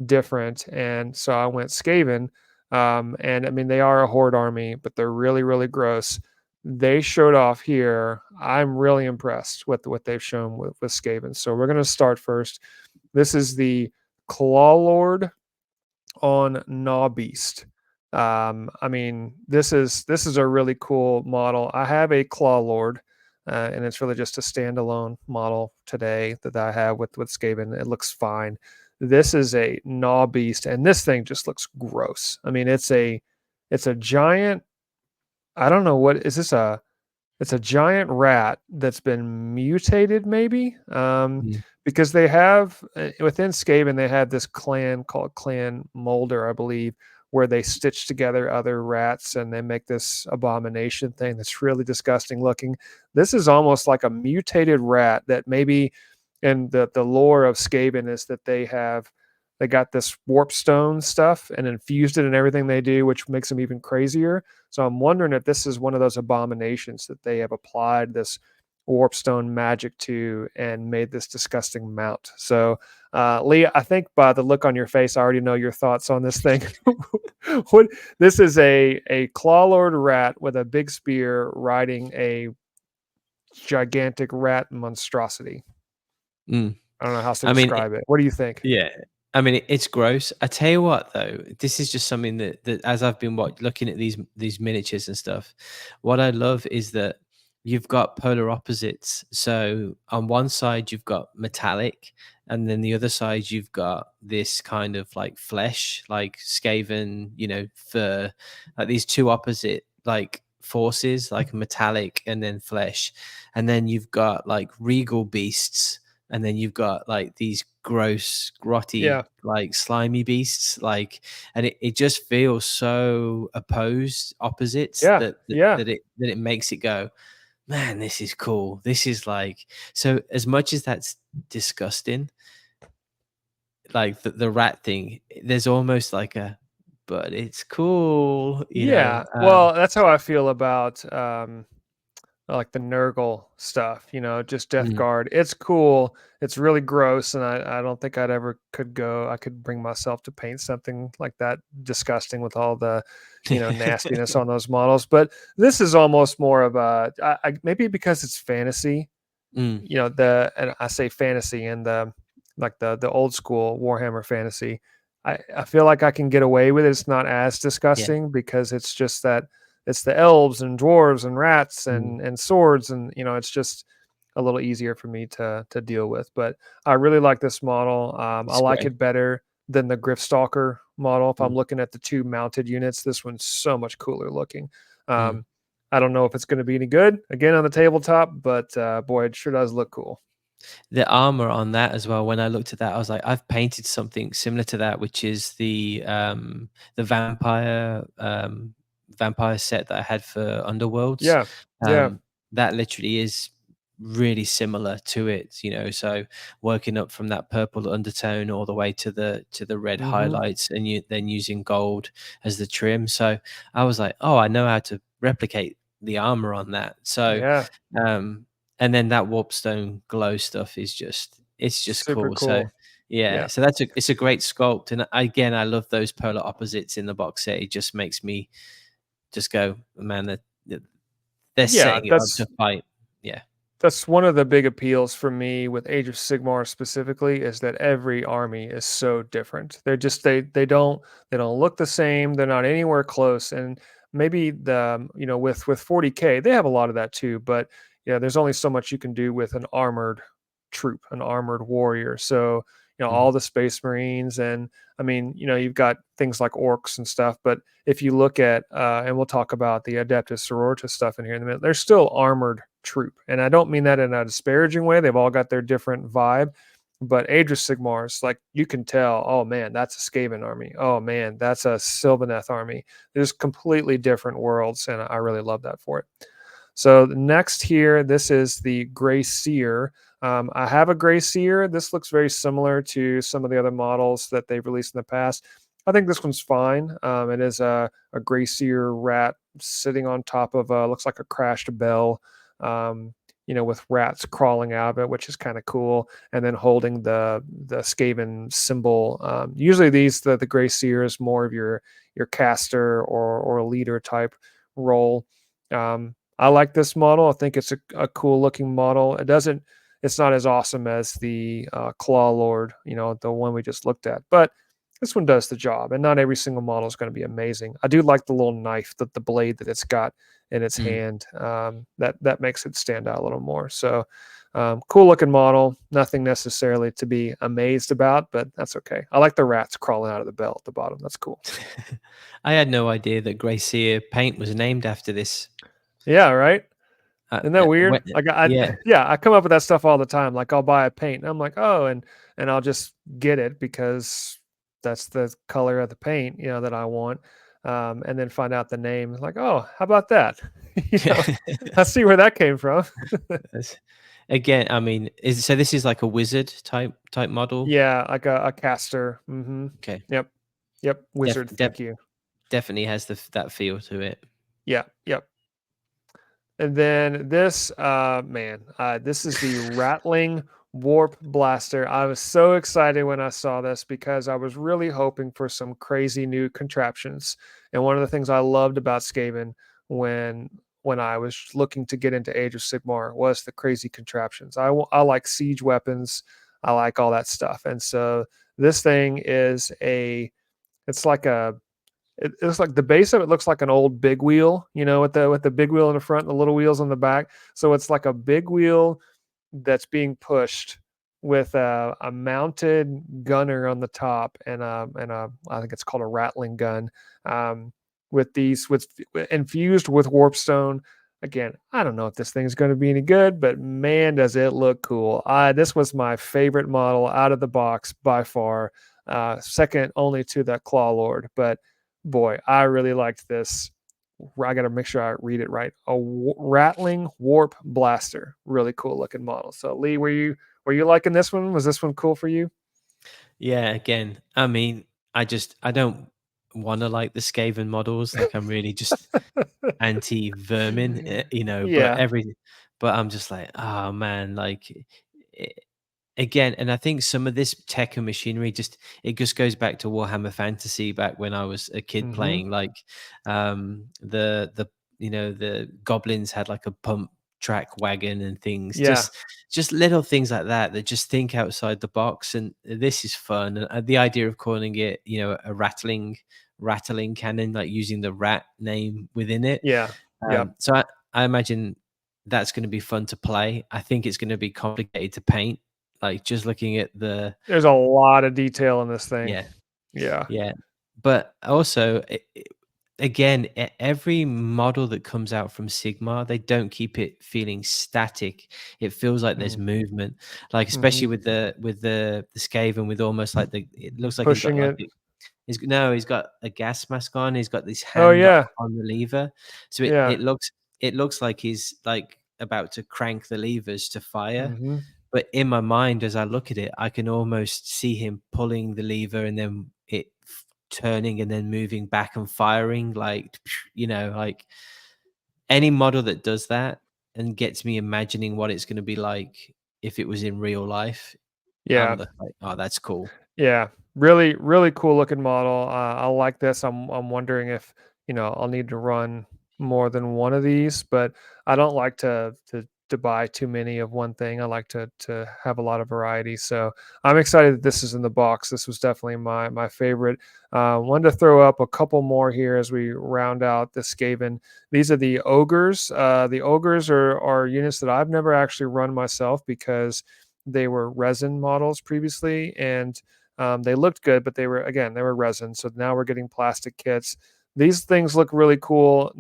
different. And so I went Skaven. And I mean, they are a horde army, but they're really, really gross. They showed off here. I'm really impressed with what they've shown with Skaven. So we're going to start first. This is the Claw Lord on Gnaw Beast. I mean, this is a really cool model. I have a Claw Lord, and it's really just a standalone model today that I have with Skaven. It looks fine. This is a Gnaw Beast, and this thing just looks gross. I mean, it's a giant. I don't know what is this a it's a giant rat that's been mutated, maybe, mm, because they have within Skaven they have this clan called Clan Molder, I believe, where they stitch together other rats and they make this abomination thing that's really disgusting looking. This is almost like a mutated rat that maybe, and the lore of Skaven is that they got this warp stone stuff and infused it in everything they do, which makes them even crazier. So I'm wondering if this is one of those abominations that they have applied this warpstone magic to and made this disgusting mount. So, Lee, I think by the look on your face, I already know your thoughts on this thing. What, this is a clawlord rat with a big spear riding a gigantic rat monstrosity. Mm. I don't know how else to I mean, describe it. What do you think? yeah. I mean, it's gross. I tell you what, though, this is just something that as I've been looking at these miniatures and stuff, what I love is that you've got polar opposites. So on one side you've got metallic, and then the other side you've got this kind of like flesh, like Skaven, fur, like these two opposite like forces, like metallic and then flesh, and then you've got like regal beasts, and then you've got like these gross, grotty, Yeah, like slimy beasts, like, and it just feels so opposites yeah, that yeah, it makes it go, man, this is cool. This is like, so as much as that's disgusting, like the rat thing, there's almost like but it's cool, yeah. Well, that's how I feel about like the Nurgle stuff, just Death mm. Guard. It's cool. It's really gross, and I don't think I could bring myself to paint something like that disgusting with all the, nastiness on those models. But this is almost more of maybe because it's fantasy, Mm. and I say fantasy in the like the old school Warhammer fantasy. I feel like I can get away with it. It's not as Yeah. disgusting because it's just that it's the elves and dwarves and rats Mm. and swords, and it's just a little easier for me to deal with. But I really like this model. I It's like great. it better than the Griftstalker model. If I'm Mm. looking at the two mounted units, this one's so much cooler looking. Mm. I don't know if it's going to be any good again on the tabletop, but boy, it sure does look cool. The armor on that as well, when I looked at that, I was like, I've painted something similar to that, which is the vampire set that I had for Underworlds. Yeah, yeah, Um, that literally is really similar to it, so working up from that purple undertone all the way to the red hmm, highlights, and then using gold as the trim. So I was like, oh, I know how to replicate the armor on that. So yeah, um and then that warpstone glow stuff is it's just super cool. So cool. yeah, Yeah, so it's a great sculpt, and again, I love those polar opposites in the box set. It just makes me just go, man, they're yeah. setting it up That's to fight. Yeah. that's one of the big appeals for me with Age of Sigmar specifically is that every army is so different. They don't look the same. They're not anywhere close. And maybe with 40K they have a lot of that too. But yeah, there's only so much you can do with an armored troop, an armored warrior. So Mm. all the Space Marines, and I mean you've got things like orcs and stuff. But if you look at and we'll talk about the Adeptus Sororitas stuff in here in a minute, they're still armored troop. And I don't mean that in a disparaging way. They've all got their different vibe. But Aedrus Sigmar's, like, you can tell, oh man, that's a Skaven army. Oh man, that's a Sylvaneth army. There's completely different worlds, and I really love that for it. So next here, this is the Grey Seer. I have a Grey Seer. This looks very similar to some of the other models that they've released in the past. I think this one's fine. It is a Grey Seer rat sitting on top of looks like a crashed bell, um, with rats crawling out of it, which is kind of cool. And then holding the Skaven symbol. Usually the Grey Seer is more of your caster or leader type role. I like this model. I think it's a cool looking model. It's not as awesome as the Claw Lord, the one we just looked at, but this one does the job. And not every single model is going to be amazing. I do like the little knife, the blade that it's got in its Mm. hand. That makes it stand out a little more. So cool looking model. Nothing necessarily to be amazed about, but that's okay. I like the rats crawling out of the bell at the bottom. That's cool. I had no idea that Grey Seer paint was named after this. Yeah, right. Isn't that weird? Like Yeah. yeah, I come up with that stuff all the time. Like I'll buy a paint, and I'm like, oh, and I'll just get it because that's the color of the paint, that I want. And then find out the name. Like, oh, how about that? you know, I see where that came from. That's- Again, I mean, so this is like a wizard type model. Yeah, like a caster. Mm-hmm. Okay. Yep. Yep. Def, Wizard. def, Thank you. definitely has that feel to it. Yeah. Yep. And then this, man, this is the Rattling Warp Blaster. I was so excited when I saw this because I was really hoping for some crazy new contraptions. And one of the things I loved about Skaven when I was looking to get into Age of Sigmar was the crazy contraptions. I like siege weapons. I like all that stuff. And so this thing is it's like it looks like the base of it looks like an old big wheel, with the big wheel in the front and the little wheels on the back. So it's like a big wheel that's being pushed with a mounted gunner on the top and I think it's called a rattling gun, um, with infused with warpstone. Again, I don't know if this thing's going to be any good, but man, does it look cool. This was my favorite model out of the box by far, second only to that Claw Lord. But boy, I really liked this. I got to make sure I read it right. Rattling Warp Blaster, really cool looking model. So Lee, were you liking this one? Was this one cool for you? Yeah, again, I mean, I don't want to like the Skaven models. Like, I'm really just anti vermin, but Yeah. but I'm just like, oh man, like, eh, again, and I think some of this tech and machinery it just goes back to Warhammer Fantasy back when I was a kid Hmm. playing. Like, the the goblins had like a pump track wagon and things, Yeah. just little things like that that just think outside the box. And this is fun. And the idea of calling it, a rattling cannon, like using the rat name within it. Yeah. Yep. So I imagine that's going to be fun to play. I think it's going to be complicated to paint. Like, just looking at the There's a lot of detail in this thing. yeah, Yeah. yeah. But also, again, every model that comes out from Sigmar, they don't keep it feeling static. It feels like there's Mm-hmm. movement, like Mm-hmm. especially with the Skaven, with almost like it looks like he's got Pushing like it. he's got a gas mask on. He's got this Oh hand yeah. on the lever, so Yeah. it looks like he's like about to crank the levers to fire. Mm-hmm. But in my mind, as I look at it, I can almost see him pulling the lever and then turning and then moving back and firing, like, like any model that does that and gets me imagining what it's going to be like if it was in real life. I'm Yeah. like, oh, that's cool. Yeah, really, really cool looking model. I like this. I'm wondering if I'll need to run more than one of these, but I don't like to buy too many of one thing. I like to have a lot of variety. So I'm excited that this is in the box. This was definitely my favorite. Wanted to throw up a couple more here as we round out the Skaven. These are the ogres. The ogres are units that I've never actually run myself because they were resin models previously, and they looked good, but they were resin. So now we're getting plastic kits. These things look really cool.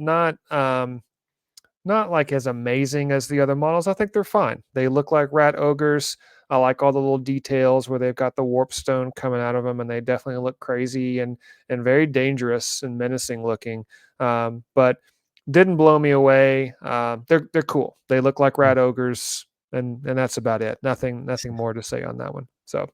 Not like as amazing as the other models. I think they're fine. They look like rat ogres. I like all the little details where they've got the warp stone coming out of them, and they definitely look crazy and very dangerous and menacing looking. But didn't blow me away. They're cool. They look like rat ogres, and that's about it. Nothing more to say on that one. So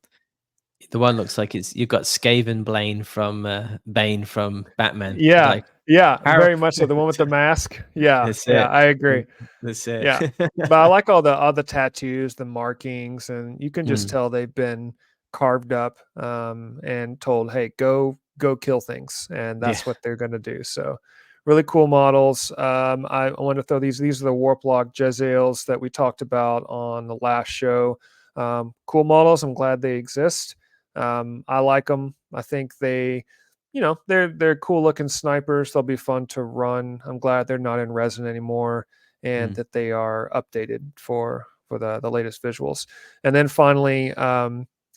The one looks like you've got Skaven Bane from Batman. yeah, Like, yeah, how very much so. The one with the mask. Yeah, that's yeah, it. I agree. That's it. Yeah. But I like all the tattoos, the markings, and you can just Mm, tell they've been carved up, and told, "Hey, go kill things," and yeah. that's what they're going to do. So, really cool models. I want to throw these. These are the Warplock Jezzails that we talked about on the last show. Cool models. I'm glad they exist. I like them. I think they're cool looking snipers. They'll be fun to run. I'm glad they're not in resin anymore, and Mm, that they are updated for the latest visuals. And then finally,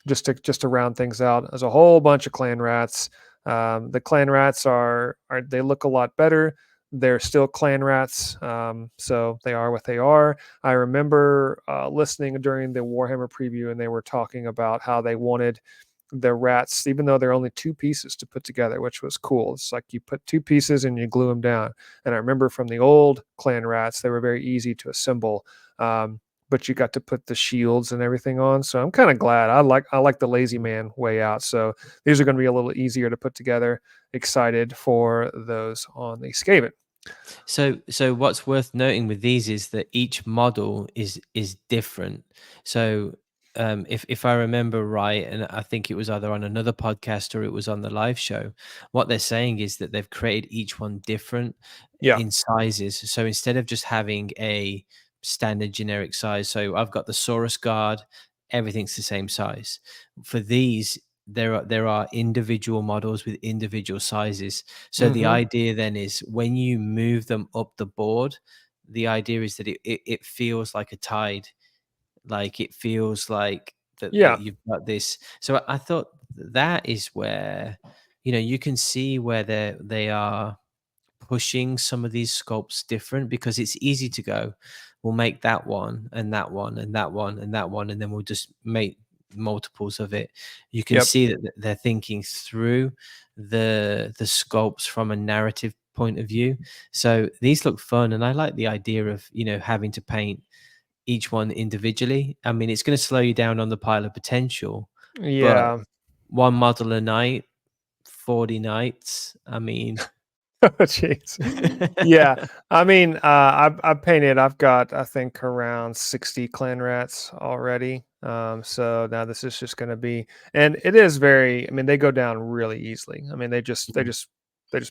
just to round things out, there's a whole bunch of clan rats. The clan rats are they look a lot better. They're still clan rats, so they are what they are. I remember listening during the Warhammer preview, and they were talking about how they wanted the rats, even though they're only two pieces to put together, which was cool. It's like you put two pieces and you glue them down. And I remember from the old clan rats, they were very easy to assemble, but you got to put the shields and everything on. So I'm kind of glad. I like the lazy man way out. So these are going to be a little easier to put together. Excited for those on the Skaven. So what's worth noting with these is that each model is different. So if I remember right, and I think it was either on another podcast or it was on the live show, what they're saying is that they've created each one different Yeah. in sizes. So instead of just having a standard generic size, so I've got the Saurus Guard, everything's the same size. For these, there are individual models with individual sizes. So the Mm-hmm. idea then is when you move them up the board, the idea is that it feels like a tide, like it feels like that Yeah. you've got this. So I thought that is where, you can see where they are pushing some of these sculpts different, because it's easy to go, we'll make that one and that one and that one and that one, and then we'll just make multiples of it. You can Yep. see that they're thinking through the sculpts from a narrative point of view. So these look fun, and I like the idea of having to paint each one individually. I mean, it's going to slow you down on the pile of potential, but Yeah. one model a night, 40 nights, I mean. Oh, jeez. Yeah. I mean, I've painted. I've got, I think, around 60 clan rats already. So now this is just going to be, and it is very. I mean, they go down really easily. I mean, they just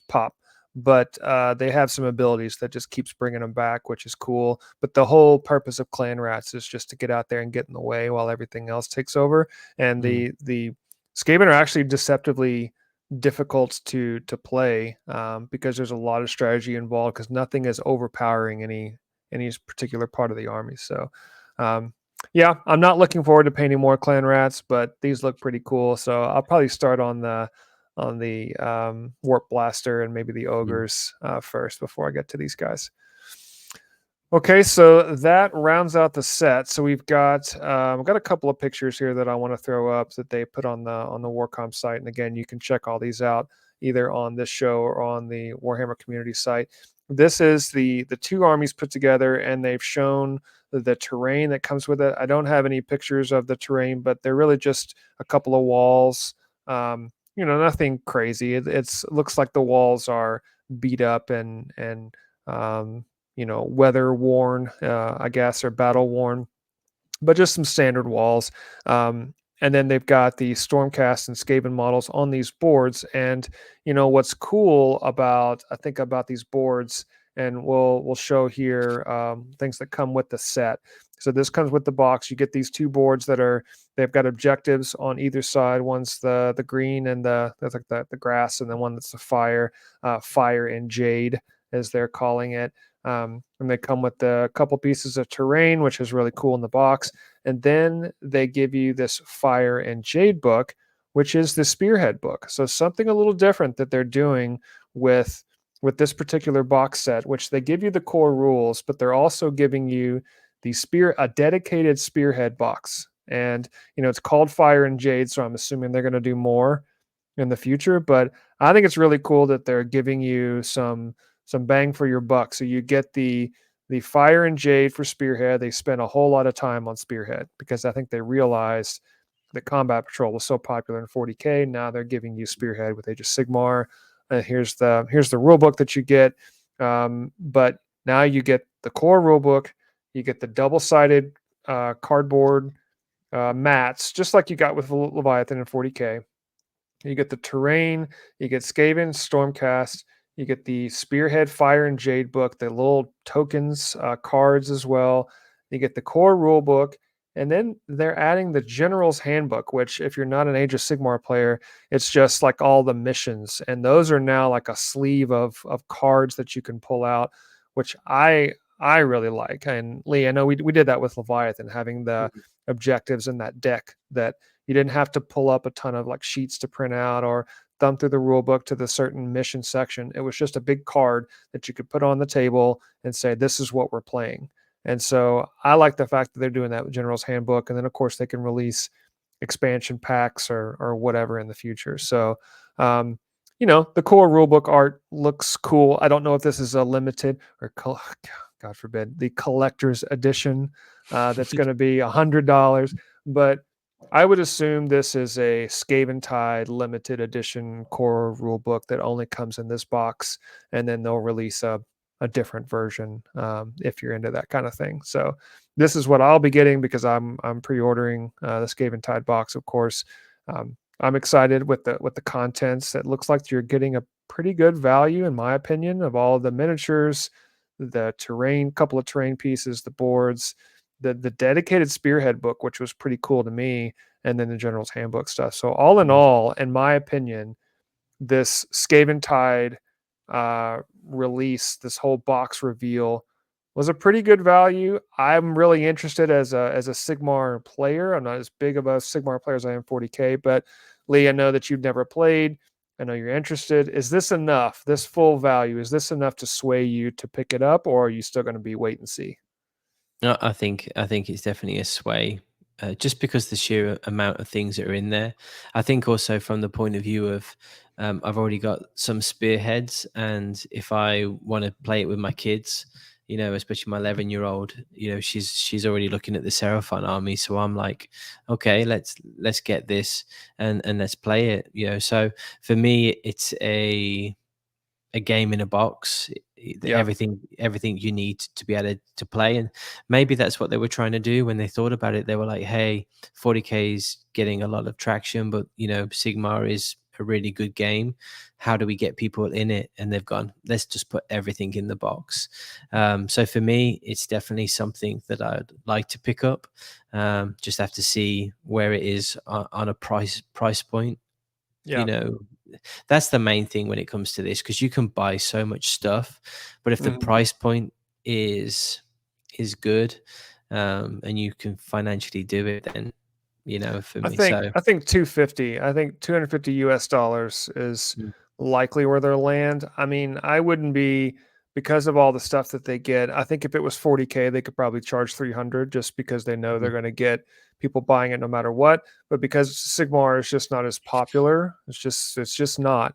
pop. But they have some abilities that just keeps bringing them back, which is cool. But the whole purpose of clan rats is just to get out there and get in the way while everything else takes over. And Mm, the Skaven are actually deceptively difficult to play, because there's a lot of strategy involved, because nothing is overpowering any particular part of the army. So um, yeah, I'm not looking forward to painting more clan rats, but these look pretty cool. So I'll probably start on the warp blaster and maybe the mm, ogres first before I get to these guys. Okay, so that rounds out the set. So we've got a couple of pictures here that I want to throw up that they put on the Warcom site, and again, you can check all these out either on this show or on the Warhammer community site. This is the two armies put together, and they've shown the terrain that comes with it. I don't have any pictures of the terrain, but they're really just a couple of walls. Nothing crazy. It looks like the walls are beat up and weather worn, I guess, or battle worn, but just some standard walls. And then they've got the Stormcast and Skaven models on these boards. And what's cool about these boards, and we'll show here things that come with the set. So this comes with the box. You get these two boards they've got objectives on either side. One's the green and that's like the grass, and then one that's the fire and jade, as they're calling it. And they come with a couple pieces of terrain, which is really cool in the box. And then they give you this Fire and Jade book, which is the Spearhead book. So something a little different that they're doing with this particular box set, which they give you the core rules, but they're also giving you a dedicated Spearhead box. And it's called Fire and Jade, so I'm assuming they're going to do more in the future. But I think it's really cool that they're giving you some bang for your buck. So you get the Fire and Jade for Spearhead. They spent a whole lot of time on Spearhead because I think they realized that Combat Patrol was so popular in 40K. Now they're giving you Spearhead with Age of Sigmar. Here's the rule book that you get. But now you get the core rule book. You get the double-sided cardboard mats, just like you got with Leviathan in 40K. You get the terrain, you get Skaven, Stormcast, you get the Spearhead, Fire, and Jade book, the little tokens, cards as well. You get the core rule book, and then they're adding the General's Handbook, which, if you're not an Age of Sigmar player, it's just like all the missions, and those are now like a sleeve of cards that you can pull out, which I really like. And Lee, I know we did that with Leviathan, having the mm, objectives in that deck that you didn't have to pull up a ton of like sheets to print out or thumb through the rule book to the certain mission section. It was just a big card that you could put on the table and say, this is what we're playing. And so I like the fact that they're doing that with General's Handbook. And then, of course, they can release expansion packs or whatever in the future. So, the core rulebook art looks cool. I don't know if this is a limited or, God forbid, the collector's edition that's going to be $100. But I would assume this is a Skaven Tide limited edition core rule book that only comes in this box, and then they'll release a a different version if you're into that kind of thing. So this is what I'll be getting because I'm pre-ordering the Skaven Tide box, of course. I'm excited with the contents. It looks like you're getting a pretty good value, in my opinion, of all the miniatures, the terrain, couple of terrain pieces, the boards, the dedicated spearhead book, which was pretty cool to me, and then the general's handbook stuff. So all in all, in my opinion, this Skaven Tide release, this whole box reveal, was a pretty good value. I'm really interested as a Sigmar player. I'm not as big of a Sigmar player as I am 40K, but Lee, I know that you've never played. I know you're interested. Is this enough? This full value, is this enough to sway you to pick it up, or are you still going to be wait and see? No, I think it's definitely a sway, just because the sheer amount of things that are in there. I think also from the point of view of, I've already got some spearheads, and if I want to play it with my kids, especially my 11-year-old, she's already looking at the Seraphon army, so I'm like, okay, let's get this and let's play it. So for me, it's a game in a box. Yeah. Everything you need to be able to play, and maybe that's what they were trying to do when they thought about it. They were like, hey, 40K is getting a lot of traction, but Sigmar is a really good game. How do we get people in it? And they've gone, let's just put everything in the box. So for me, it's definitely something that I'd like to pick up. Just have to see where it is on a price point. Yeah. That's the main thing when it comes to this, because you can buy so much stuff, but if the Mhm. price point is good, and you can financially do it, then for I me. think So I think 250. I think 250 US dollars is mm, likely where they'll land. I mean, I wouldn't be because of all the stuff that they get. I think if it was 40K, they could probably charge 300 just because they know they're mm, going to get people buying it no matter what. But because Sigmar is just not as popular, it's just not.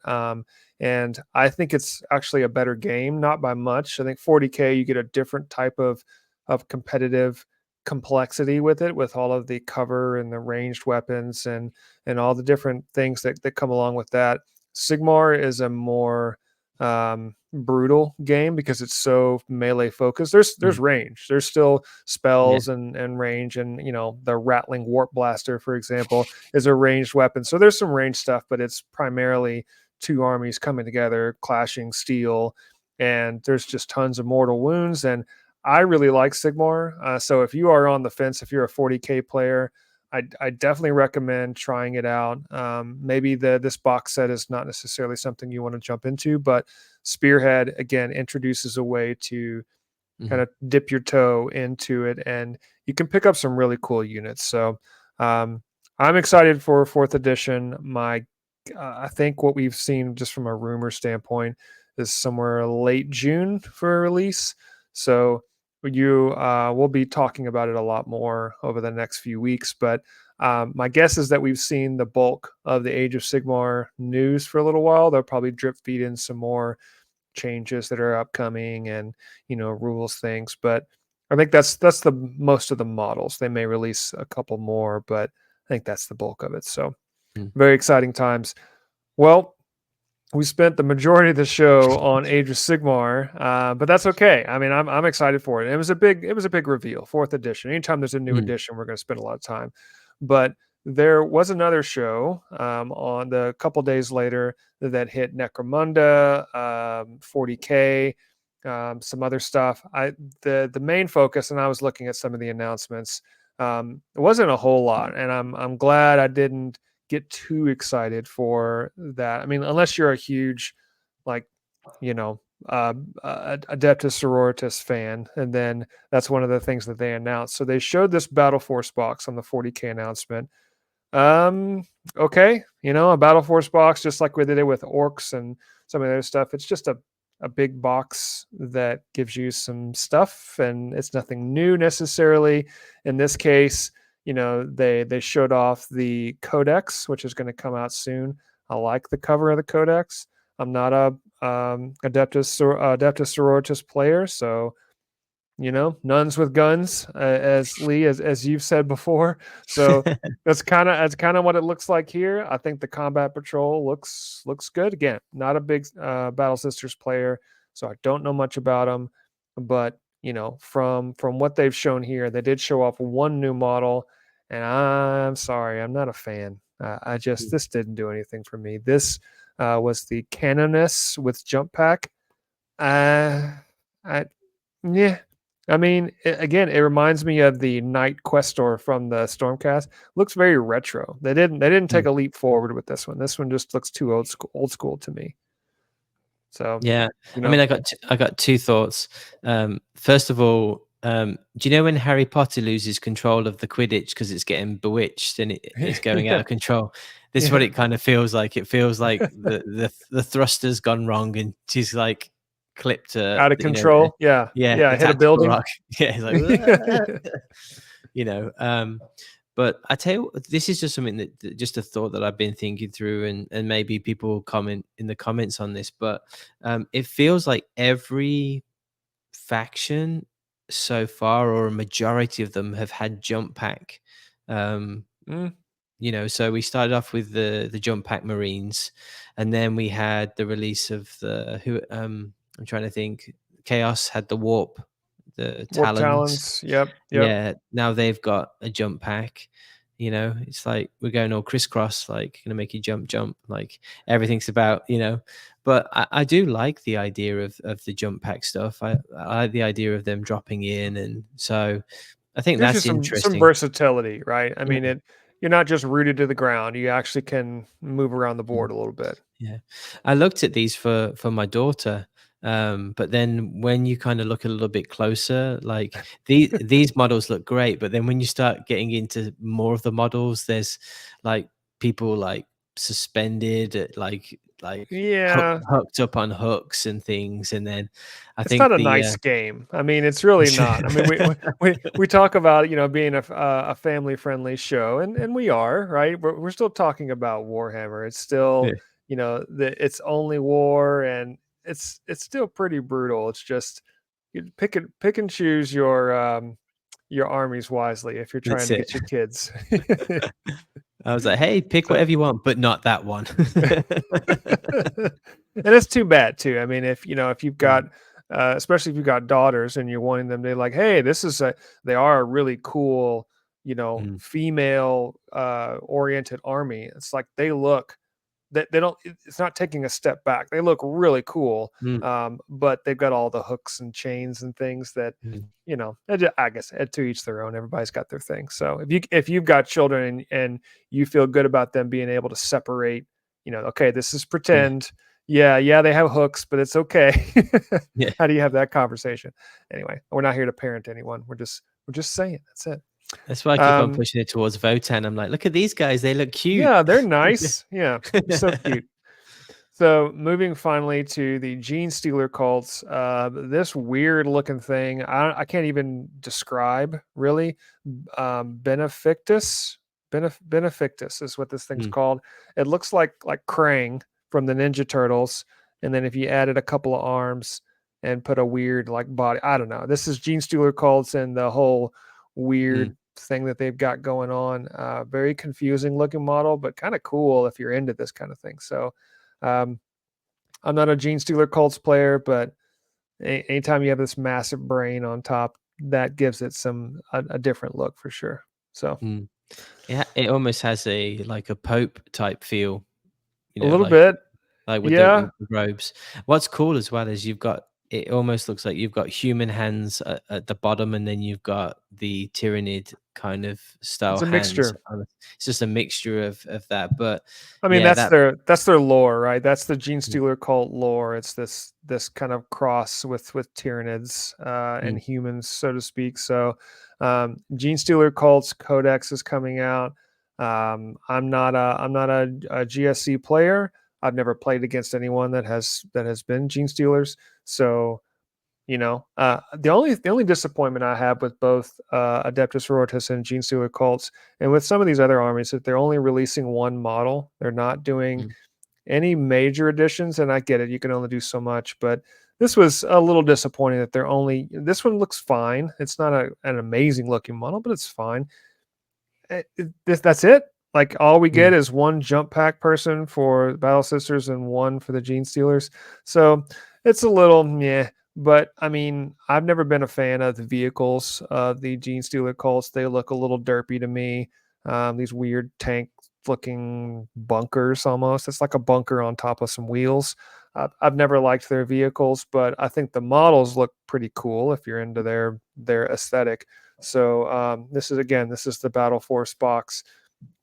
And I think it's actually a better game, not by much. I think 40K you get a different type of competitive complexity with it, with all of the cover and the ranged weapons and all the different things that come along with that. Sigmar is a more brutal game because it's so melee focused. There's mm, range. There's still yeah, spells and range, and the rattling warp blaster, for example, is a ranged weapon. So there's some range stuff, but it's primarily two armies coming together, clashing steel, and there's just tons of mortal wounds. And I really like Sigmar. So if you are on the fence, if you're a 40K player, I definitely recommend trying it out. Maybe this box set is not necessarily something you want to jump into, but Spearhead again introduces a way to kind mhm, of dip your toe into it, and you can pick up some really cool units. So um, I'm excited for fourth edition. I think what we've seen just from a rumor standpoint is somewhere late June for a release. So you we'll be talking about it a lot more over the next few weeks. But my guess is that we've seen the bulk of the Age of Sigmar news for a little while. They'll probably drip feed in some more changes that are upcoming and rules things, but I think that's the most of the models. They may release a couple more, but I think that's the bulk of it. So mm, very exciting times. Well, we spent the majority of the show on Age of Sigmar, but that's okay. I mean, I'm excited for it. It was a big reveal, fourth edition. Anytime there's a new mm, edition, we're going to spend a lot of time. But there was another show on the couple days later that hit Necromunda, 40K, some other stuff. The main focus, and I was looking at some of the announcements. It wasn't a whole lot, and I'm glad I didn't get too excited for that. I mean, unless you're a huge, like, you know, Adeptus Sororitas fan, and then that's one of the things that they announced. So they showed this Battle Force box on the 40K announcement. Um, okay, a Battle Force box, just like we did it with Orcs and some of the other stuff. It's just a big box that gives you some stuff, and it's nothing new necessarily. In this case, they showed off the Codex, which is going to come out soon. I like the cover of the Codex. I'm not a Adeptus Sororitas player, so nuns with guns, as Lee, as you've said before. So that's kind of what it looks like here. I think the combat patrol looks good. Again, not a big Battle Sisters player, so I don't know much about them. But from what they've shown here, they did show off one new model, and I'm sorry, I'm not a fan. This didn't do anything for me. This was the Canoness with jump pack. I Yeah, I mean, again, it reminds me of the Knight Questor from the Stormcast. Looks very retro. They didn't take a leap forward with this one. This one just looks too old school to me. So Yeah, I mean, I got two thoughts. First of all, do you know when Harry Potter loses control of the Quidditch because it's getting bewitched and it's going out of control? This is what it kind of feels like. It feels like the thruster's gone wrong and she's like clipped out of control. Yeah, a hit a tactical building. rock. Yeah, it's like but I tell you, this is just something that just a thought that I've been thinking through, and maybe people will comment in the comments on this, but it feels like every faction so far, or a majority of them, have had jump pack. So we started off with the jump pack Marines, and then we had the release of I'm trying to think. Chaos had the the Warp Talons. Talons. Yep. Yeah, now they've got a jump pack. It's like we're going all crisscross, like gonna make you jump, like everything's about. But I do like the idea of the jump pack stuff. I like the idea of them dropping in, and so I think Gives you that's some interesting. versatility, right? I mean, you're not just rooted to the ground. You actually can move around the board a little bit. Yeah, I looked at these for my daughter, but then when you kind of look a little bit closer, like these models look great, but then when you start getting into more of the models, there's like people like suspended, like Yeah, hooked up on hooks and things, and then I it's think not a nice game. I mean, it's really not. I mean, we talk about being a family friendly show, and we are, right. We're still talking about Warhammer. It's still it's only war, and it's still pretty brutal. It's just you pick and choose your armies wisely if you're trying that's to it. get your kids. I was like, hey, pick So, whatever you want, but not that one. and it's too bad too. I mean, if you've got especially if you've got daughters and you're wanting them to like, hey, they are a really cool, female oriented army. It's like they don't, it's not taking a step back. They look really cool. But they've got all the hooks and chains and things that I guess to each their own. Everybody's got their thing. So if you've got children and you feel good about them being able to separate, okay, this is pretend. Yeah, they have hooks, but it's okay. Yeah. How do you have that conversation? Anyway, we're not here to parent anyone. We're just saying that's it. That's why I keep on pushing it towards Votan. I'm like, look at these guys; they look cute. Yeah, they're nice. Yeah, so cute. So moving finally to the Gene Stealer cults, this weird looking thing, I can't even describe really. Benefictus, Benefictus is what this thing's called. It looks like Krang from the Ninja Turtles, and then if you added a couple of arms and put a weird like body, I don't know. This is Gene Stealer cults and the whole weird thing that they've got going on. Very confusing looking model, but kind of cool if you're into this kind of thing. So. I'm not a Gene Stealer cults player, but anytime you have this massive brain on top, that gives it a different look for sure. So yeah, it almost has a Pope type feel, a little bit, with yeah. the robes. What's cool as well is it almost looks like you've got human hands at the bottom, and then you've got the Tyrannid kind of style It's a hands. mixture. It's just a mixture of that. But I mean, yeah, that's their lore, right? That's the Gene Stealer cult lore. It's this kind of cross with Tyrannids and humans, so to speak. So Gene Stealer cults Codex is coming out. I'm not a GSC player. I've never played against anyone that has been Gene Stealers. So the only disappointment I have with both Adeptus Sororitas and Gene Stealer cults, and with some of these other armies, that they're only releasing one model. They're not doing any major additions, and I get it. You can only do so much, but this was a little disappointing that they're only. This one looks fine. It's not an amazing looking model, but it's fine. That's it. Like all we get is one jump pack person for Battle Sisters and one for the Gene Stealers. So it's a little meh. But I mean, I've never been a fan of the vehicles of the Gene Stealer cults. They look a little derpy to me. These weird tank looking bunkers almost. It's like a bunker on top of some wheels. I've never liked their vehicles, but I think the models look pretty cool if you're into their aesthetic. So this is the Battle Force box,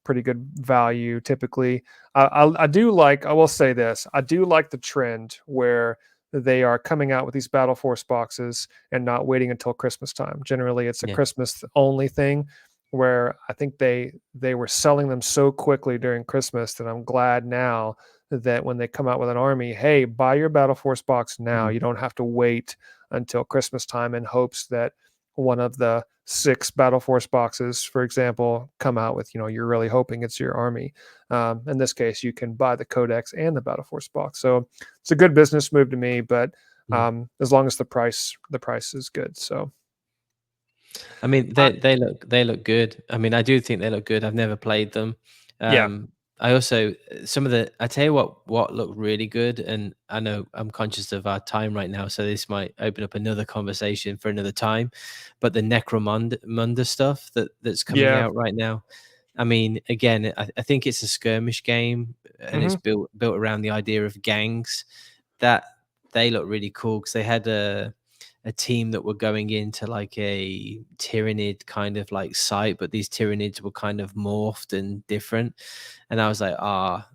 pretty good value typically. I do like, I will say this, I do like the trend where they are coming out with these Battle Force boxes and not waiting until Christmas time. Generally, it's a Yeah. Christmas only thing, where I think they were selling them so quickly during Christmas that I'm glad now that when they come out with an army, hey, buy your Battle Force box now. Mhm. You don't have to wait until Christmas time in hopes that one of the 6 Battle Force boxes, for example, come out with, you're really hoping it's your army. In this case, you can buy the Codex and the Battle Force box. So it's a good business move to me, but Mhm. as long as the price is good. So I mean, I, they look good. I mean, I do think they look good. I've never played them. yeah. I also some of the I tell you what looked really good, and I know I'm conscious of our time right now, so this might open up another conversation for another time. But the Necromunda stuff that's coming Yeah. out right now. I mean, again, I think it's a skirmish game, and it's Hmm. built around the idea of gangs. That they look really cool because they had a team that were going into like a Tyranid kind of like site, but these Tyranids were kind of morphed and different. And I was like,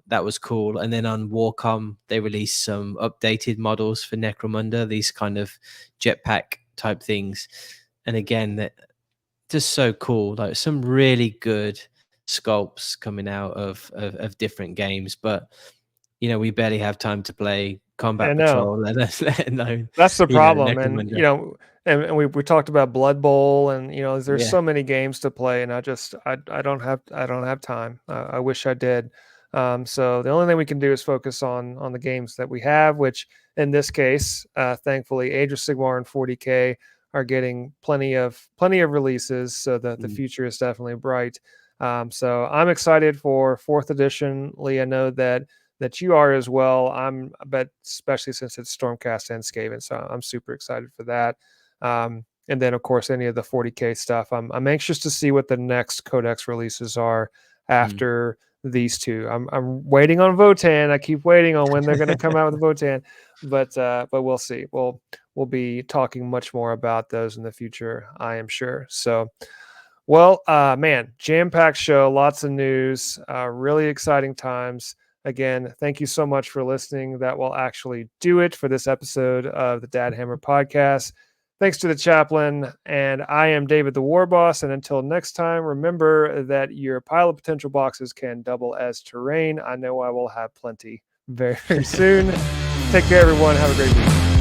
that was cool. And then on Warcom, they released some updated models for Necromunda, these kind of jetpack type things. And again, that just so cool. Like some really good sculpts coming out of different games. But we barely have time to play I Combat know. Patrol, let alone, That's the problem. And, Necromunda. and we talked about Blood Bowl, and, there's Yeah. so many games to play, and I don't have time. I wish I did. So the only thing we can do is focus on the games that we have, which in this case, thankfully, Age of Sigmar and 40K are getting plenty of releases, so that the Mm, future is definitely bright. So I'm excited for 4th edition. Lee, I know that you are as well. But especially since it's Stormcast and Skaven, so I'm super excited for that. And then of course any of the 40K stuff. I'm anxious to see what the next Codex releases are mm. after these two. I'm waiting on Votan. I keep waiting on when they're going to come out with Votan, but we'll see. We'll be talking much more about those in the future, I am sure. So. Well, man, jam-packed show, lots of news, really exciting times. Again, thank you so much for listening. That will actually do it for this episode of the Dad Hammer podcast. Thanks to the chaplain, and I am David the War Boss. And until next time, remember that your pile of potential boxes can double as terrain. I know I will have plenty very, very soon. Take care, everyone. Have a great week.